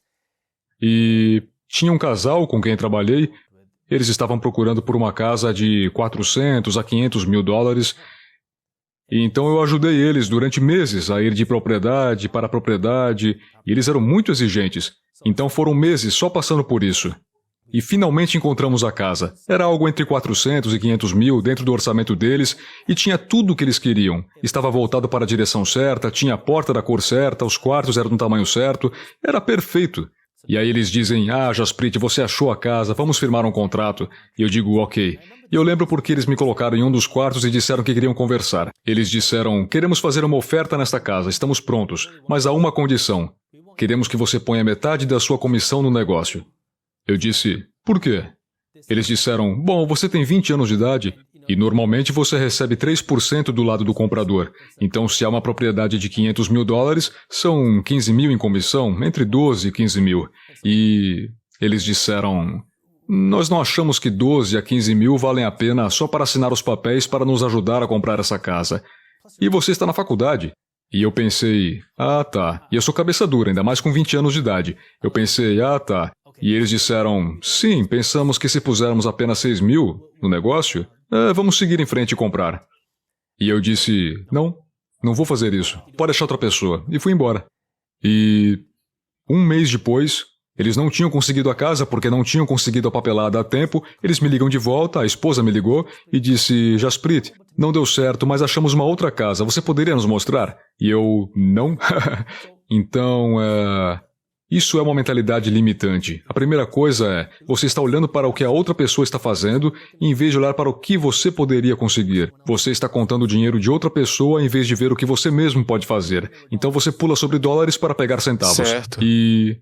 E tinha um casal com quem trabalhei, eles estavam procurando por uma casa de 400 a 500 mil dólares, e então eu ajudei eles durante meses a ir de propriedade para propriedade, e eles eram muito exigentes. Então foram meses só passando por isso. E finalmente encontramos a casa. Era algo entre 400 e 500 mil dentro do orçamento deles e tinha tudo o que eles queriam. Estava voltado para a direção certa, tinha a porta da cor certa, os quartos eram do tamanho certo. Era perfeito. E aí eles dizem, Jasprit, você achou a casa, vamos firmar um contrato. E eu digo, ok. E eu lembro porque eles me colocaram em um dos quartos e disseram que queriam conversar. Eles disseram, queremos fazer uma oferta nesta casa, estamos prontos, mas há uma condição. Queremos que você ponha metade da sua comissão no negócio. Eu disse, por quê? Eles disseram, bom, você tem 20 anos de idade e normalmente você recebe 3% do lado do comprador. Então, se há uma propriedade de 500 mil dólares, são 15 mil em comissão, entre 12 e 15 mil. E eles disseram, nós não achamos que 12 a 15 mil valem a pena só para assinar os papéis para nos ajudar a comprar essa casa. E você está na faculdade. E eu pensei, tá. E eu sou cabeça dura, ainda mais com 20 anos de idade. Eu pensei, tá. E eles disseram, sim, pensamos que se pusermos apenas 6 mil no negócio, vamos seguir em frente e comprar. E eu disse, não vou fazer isso. Pode achar outra pessoa. E fui embora. E 1 mês depois, eles não tinham conseguido a casa porque não tinham conseguido a papelada a tempo. Eles me ligam de volta, a esposa me ligou e disse, Jasprit, não deu certo, mas achamos uma outra casa. Você poderia nos mostrar? E eu, não. Então, Isso é uma mentalidade limitante. A primeira coisa é, você está olhando para o que a outra pessoa está fazendo, em vez de olhar para o que você poderia conseguir. Você está contando o dinheiro de outra pessoa, em vez de ver o que você mesmo pode fazer. Então você pula sobre dólares para pegar centavos. Certo. E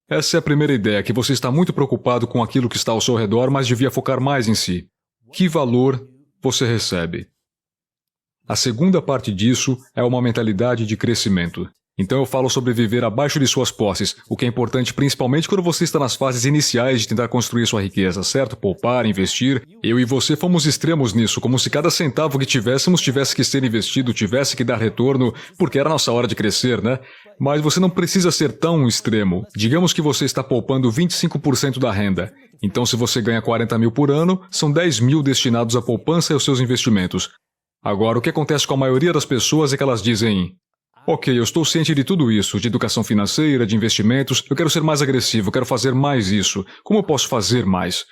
essa é a primeira ideia, que você está muito preocupado com aquilo que está ao seu redor, mas devia focar mais em si. Que valor você recebe? A segunda parte disso é uma mentalidade de crescimento. Então eu falo sobre viver abaixo de suas posses, o que é importante principalmente quando você está nas fases iniciais de tentar construir sua riqueza, certo? Poupar, investir. Eu e você fomos extremos nisso, como se cada centavo que tivéssemos tivesse que ser investido, tivesse que dar retorno, porque era nossa hora de crescer, né? Mas você não precisa ser tão extremo. Digamos que você está poupando 25% da renda. Então se você ganha 40 mil por ano, são 10 mil destinados à poupança e aos seus investimentos. Agora, o que acontece com a maioria das pessoas é que elas dizem: ok, eu estou ciente de tudo isso, de educação financeira, de investimentos, eu quero ser mais agressivo, eu quero fazer mais isso. Como eu posso fazer mais?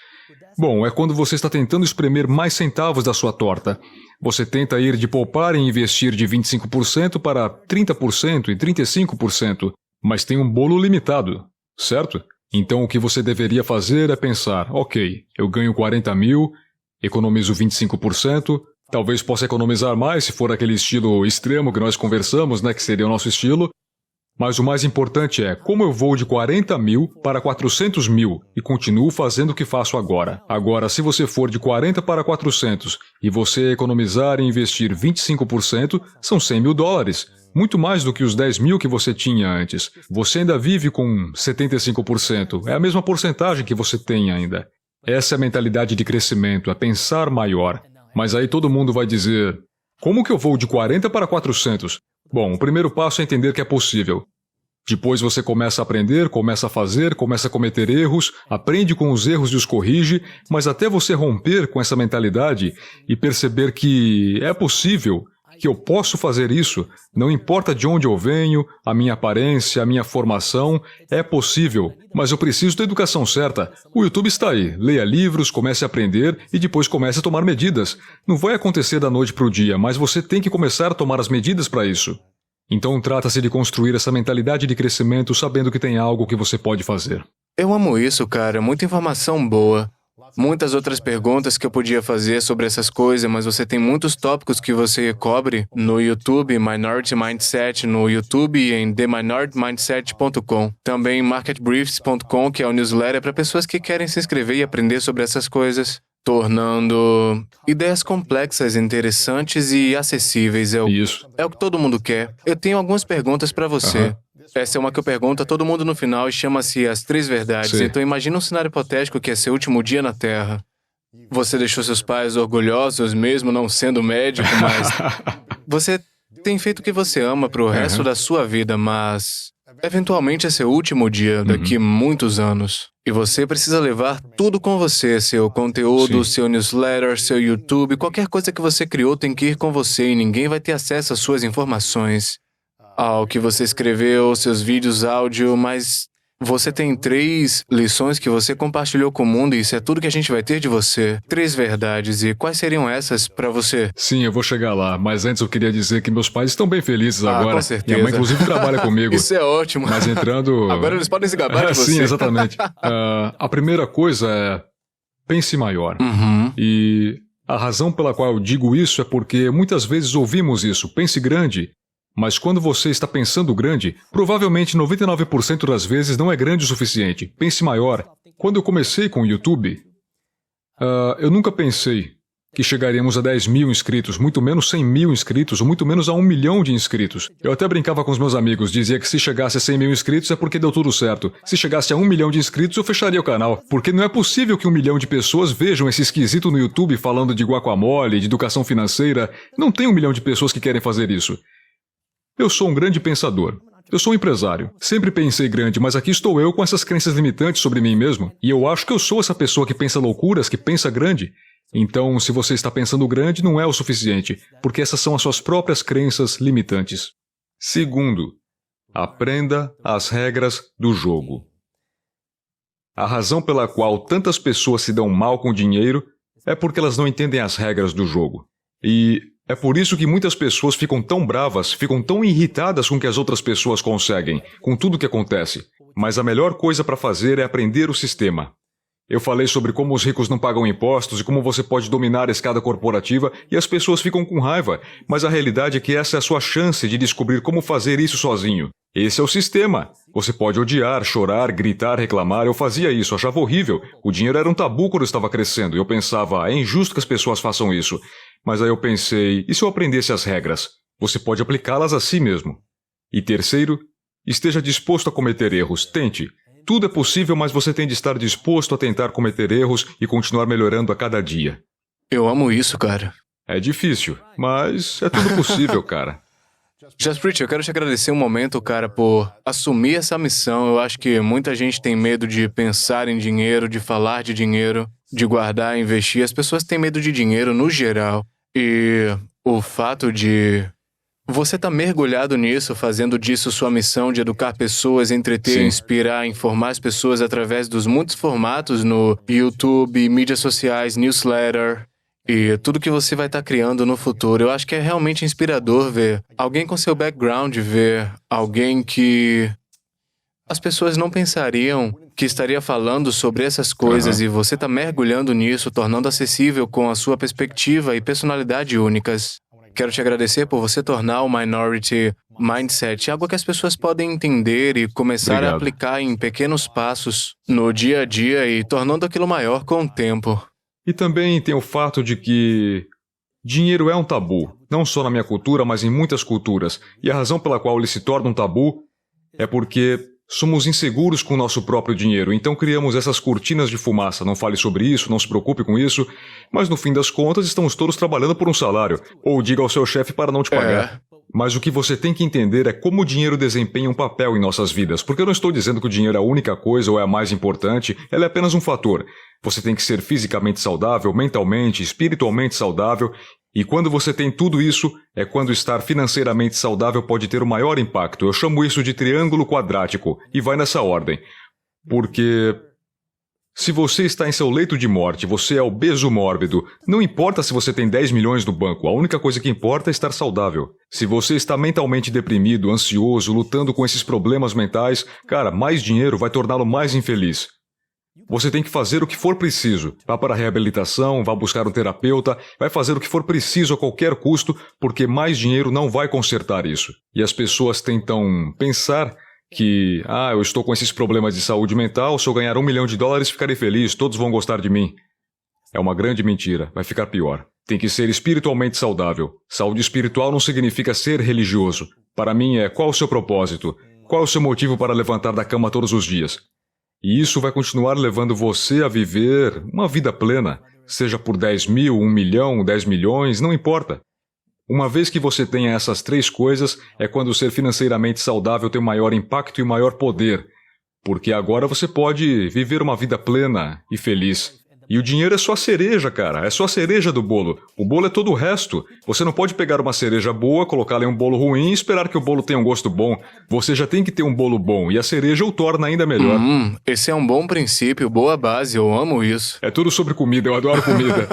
Bom, é quando você está tentando espremer mais centavos da sua torta. Você tenta ir de poupar e investir de 25% para 30% e 35%, mas tem um bolo limitado, certo? Então o que você deveria fazer é pensar: ok, eu ganho 40 mil, economizo 25%, talvez possa economizar mais se for aquele estilo extremo que nós conversamos, né, que seria o nosso estilo. Mas o mais importante é como eu vou de 40 mil para 400 mil e continuo fazendo o que faço agora. Agora, se você for de 40 para 400 e você economizar e investir 25%, são 100 mil dólares. Muito mais do que os 10 mil que você tinha antes. Você ainda vive com 75%. É a mesma porcentagem que você tem ainda. Essa é a mentalidade de crescimento, é pensar maior. Mas aí todo mundo vai dizer: como que eu vou de 40 para 400? Bom, o primeiro passo é entender que é possível. Depois você começa a aprender, começa a fazer, começa a cometer erros, aprende com os erros e os corrige, mas até você romper com essa mentalidade e perceber que é possível, que eu posso fazer isso, não importa de onde eu venho, a minha aparência, a minha formação, é possível, mas eu preciso da educação certa. O YouTube está aí, leia livros, comece a aprender e depois comece a tomar medidas. Não vai acontecer da noite para o dia, mas você tem que começar a tomar as medidas para isso. Então trata-se de construir essa mentalidade de crescimento sabendo que tem algo que você pode fazer. Eu amo isso, cara. Muita informação boa. Muitas outras perguntas que eu podia fazer sobre essas coisas, mas você tem muitos tópicos que você cobre no YouTube, Minority Mindset, no YouTube e em theminoritymindset.com. Também marketbriefs.com, que é o newsletter para pessoas que querem se inscrever e aprender sobre essas coisas, tornando ideias complexas, interessantes e acessíveis. Isso. É o que todo mundo quer. Eu tenho algumas perguntas para você. Essa é uma que eu pergunto a todo mundo no final e chama-se As Três Verdades. Sim. Então imagina um cenário hipotético que é seu último dia na Terra. Você deixou seus pais orgulhosos, mesmo não sendo médico, mas você tem feito o que você ama pro resto da sua vida, mas eventualmente é seu último dia, daqui muitos anos. E você precisa levar tudo com você, seu conteúdo, seu newsletter, seu YouTube, qualquer coisa que você criou tem que ir com você e ninguém vai ter acesso às suas informações, ao que você escreveu, seus vídeos, áudio, mas você tem 3 lições que você compartilhou com o mundo e isso é tudo que a gente vai ter de você. 3 verdades. E quais seriam essas para você? Sim, eu vou chegar lá, mas antes eu queria dizer que meus pais estão bem felizes agora. Com certeza. Minha mãe, inclusive, trabalha comigo. Isso é ótimo. Mas entrando... Agora eles podem se gabar de você. Sim, exatamente. A primeira coisa é... pense maior. E a razão pela qual eu digo isso é porque muitas vezes ouvimos isso, pense grande. Mas quando você está pensando grande, provavelmente 99% das vezes não é grande o suficiente. Pense maior. Quando eu comecei com o YouTube, eu nunca pensei que chegaríamos a 10 mil inscritos, muito menos 100 mil inscritos, ou muito menos a 1 milhão de inscritos. Eu até brincava com os meus amigos, dizia que se chegasse a 100 mil inscritos é porque deu tudo certo. Se chegasse a 1 milhão de inscritos, eu fecharia o canal. Porque não é possível que 1 milhão de pessoas vejam esse esquisito no YouTube falando de guacamole, de educação financeira. Não tem 1 milhão de pessoas que querem fazer isso. Eu sou um grande pensador. Eu sou um empresário. Sempre pensei grande, mas aqui estou eu com essas crenças limitantes sobre mim mesmo. E eu acho que eu sou essa pessoa que pensa loucuras, que pensa grande. Então, se você está pensando grande, não é o suficiente, porque essas são as suas próprias crenças limitantes. Segundo, aprenda as regras do jogo. A razão pela qual tantas pessoas se dão mal com dinheiro é porque elas não entendem as regras do jogo. E é por isso que muitas pessoas ficam tão bravas, ficam tão irritadas com o que as outras pessoas conseguem, com tudo que acontece. Mas a melhor coisa para fazer é aprender o sistema. Eu falei sobre como os ricos não pagam impostos e como você pode dominar a escada corporativa e as pessoas ficam com raiva, mas a realidade é que essa é a sua chance de descobrir como fazer isso sozinho. Esse é o sistema. Você pode odiar, chorar, gritar, reclamar. Eu fazia isso, achava horrível. O dinheiro era um tabu quando eu estava crescendo e eu pensava, é injusto que as pessoas façam isso. Mas aí eu pensei, e se eu aprendesse as regras? Você pode aplicá-las a si mesmo. E terceiro, esteja disposto a cometer erros. Tente. Tudo é possível, mas você tem de estar disposto a tentar cometer erros e continuar melhorando a cada dia. Eu amo isso, cara. É difícil, mas é tudo possível, cara. Jasprit, eu quero te agradecer um momento, cara, por assumir essa missão. Eu acho que muita gente tem medo de pensar em dinheiro, de falar de dinheiro, de guardar, investir. As pessoas têm medo de dinheiro no geral. E o fato de você estar mergulhado nisso, fazendo disso sua missão de educar pessoas, entreter, Sim. inspirar, informar as pessoas através dos muitos formatos no YouTube, mídias sociais, newsletter e tudo que você vai estar criando no futuro. Eu acho que é realmente inspirador ver alguém com seu background, ver alguém que as pessoas não pensariam que estaria falando sobre essas coisas e você está mergulhando nisso, tornando acessível com a sua perspectiva e personalidade únicas. Quero te agradecer por você tornar o Minority Mindset algo que as pessoas podem entender e começar Obrigado. a aplicar em pequenos passos no dia a dia e tornando aquilo maior com o tempo. E também tem o fato de que dinheiro é um tabu, não só na minha cultura, mas em muitas culturas. E a razão pela qual ele se torna um tabu é porque somos inseguros com o nosso próprio dinheiro, então criamos essas cortinas de fumaça. Não fale sobre isso, não se preocupe com isso, mas no fim das contas estamos todos trabalhando por um salário. Ou diga ao seu chefe para não te pagar. Mas o que você tem que entender é como o dinheiro desempenha um papel em nossas vidas. Porque eu não estou dizendo que o dinheiro é a única coisa ou é a mais importante, ela é apenas um fator. Você tem que ser fisicamente saudável, mentalmente, espiritualmente saudável. E quando você tem tudo isso, é quando estar financeiramente saudável pode ter o maior impacto. Eu chamo isso de triângulo quadrático, e vai nessa ordem. Porque se você está em seu leito de morte, você é obeso mórbido, não importa se você tem 10 milhões no banco, a única coisa que importa é estar saudável. Se você está mentalmente deprimido, ansioso, lutando com esses problemas mentais, cara, mais dinheiro vai torná-lo mais infeliz. Você tem que fazer o que for preciso. Vá para a reabilitação, vá buscar um terapeuta, vai fazer o que for preciso a qualquer custo, porque mais dinheiro não vai consertar isso. E as pessoas tentam pensar que, eu estou com esses problemas de saúde mental, se eu ganhar $1 milhão ficarei feliz, todos vão gostar de mim. É uma grande mentira, vai ficar pior. Tem que ser espiritualmente saudável. Saúde espiritual não significa ser religioso. Para mim é qual o seu propósito? Qual o seu motivo para levantar da cama todos os dias? E isso vai continuar levando você a viver uma vida plena, seja por 10 mil, 1 milhão, 10 milhões, não importa. Uma vez que você tenha essas três coisas, é quando ser financeiramente saudável tem maior impacto e maior poder, porque agora você pode viver uma vida plena e feliz. E o dinheiro é só a cereja, cara, é só a cereja do bolo. O bolo é todo o resto. Você não pode pegar uma cereja boa, colocá-la em um bolo ruim e esperar que o bolo tenha um gosto bom. Você já tem que ter um bolo bom, e a cereja o torna ainda melhor. Esse é um bom princípio, boa base, eu amo isso. É tudo sobre comida, eu adoro comida.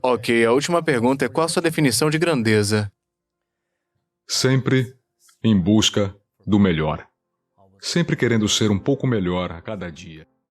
Ok, a última pergunta é qual a sua definição de grandeza? Sempre em busca do melhor. Sempre querendo ser um pouco melhor a cada dia.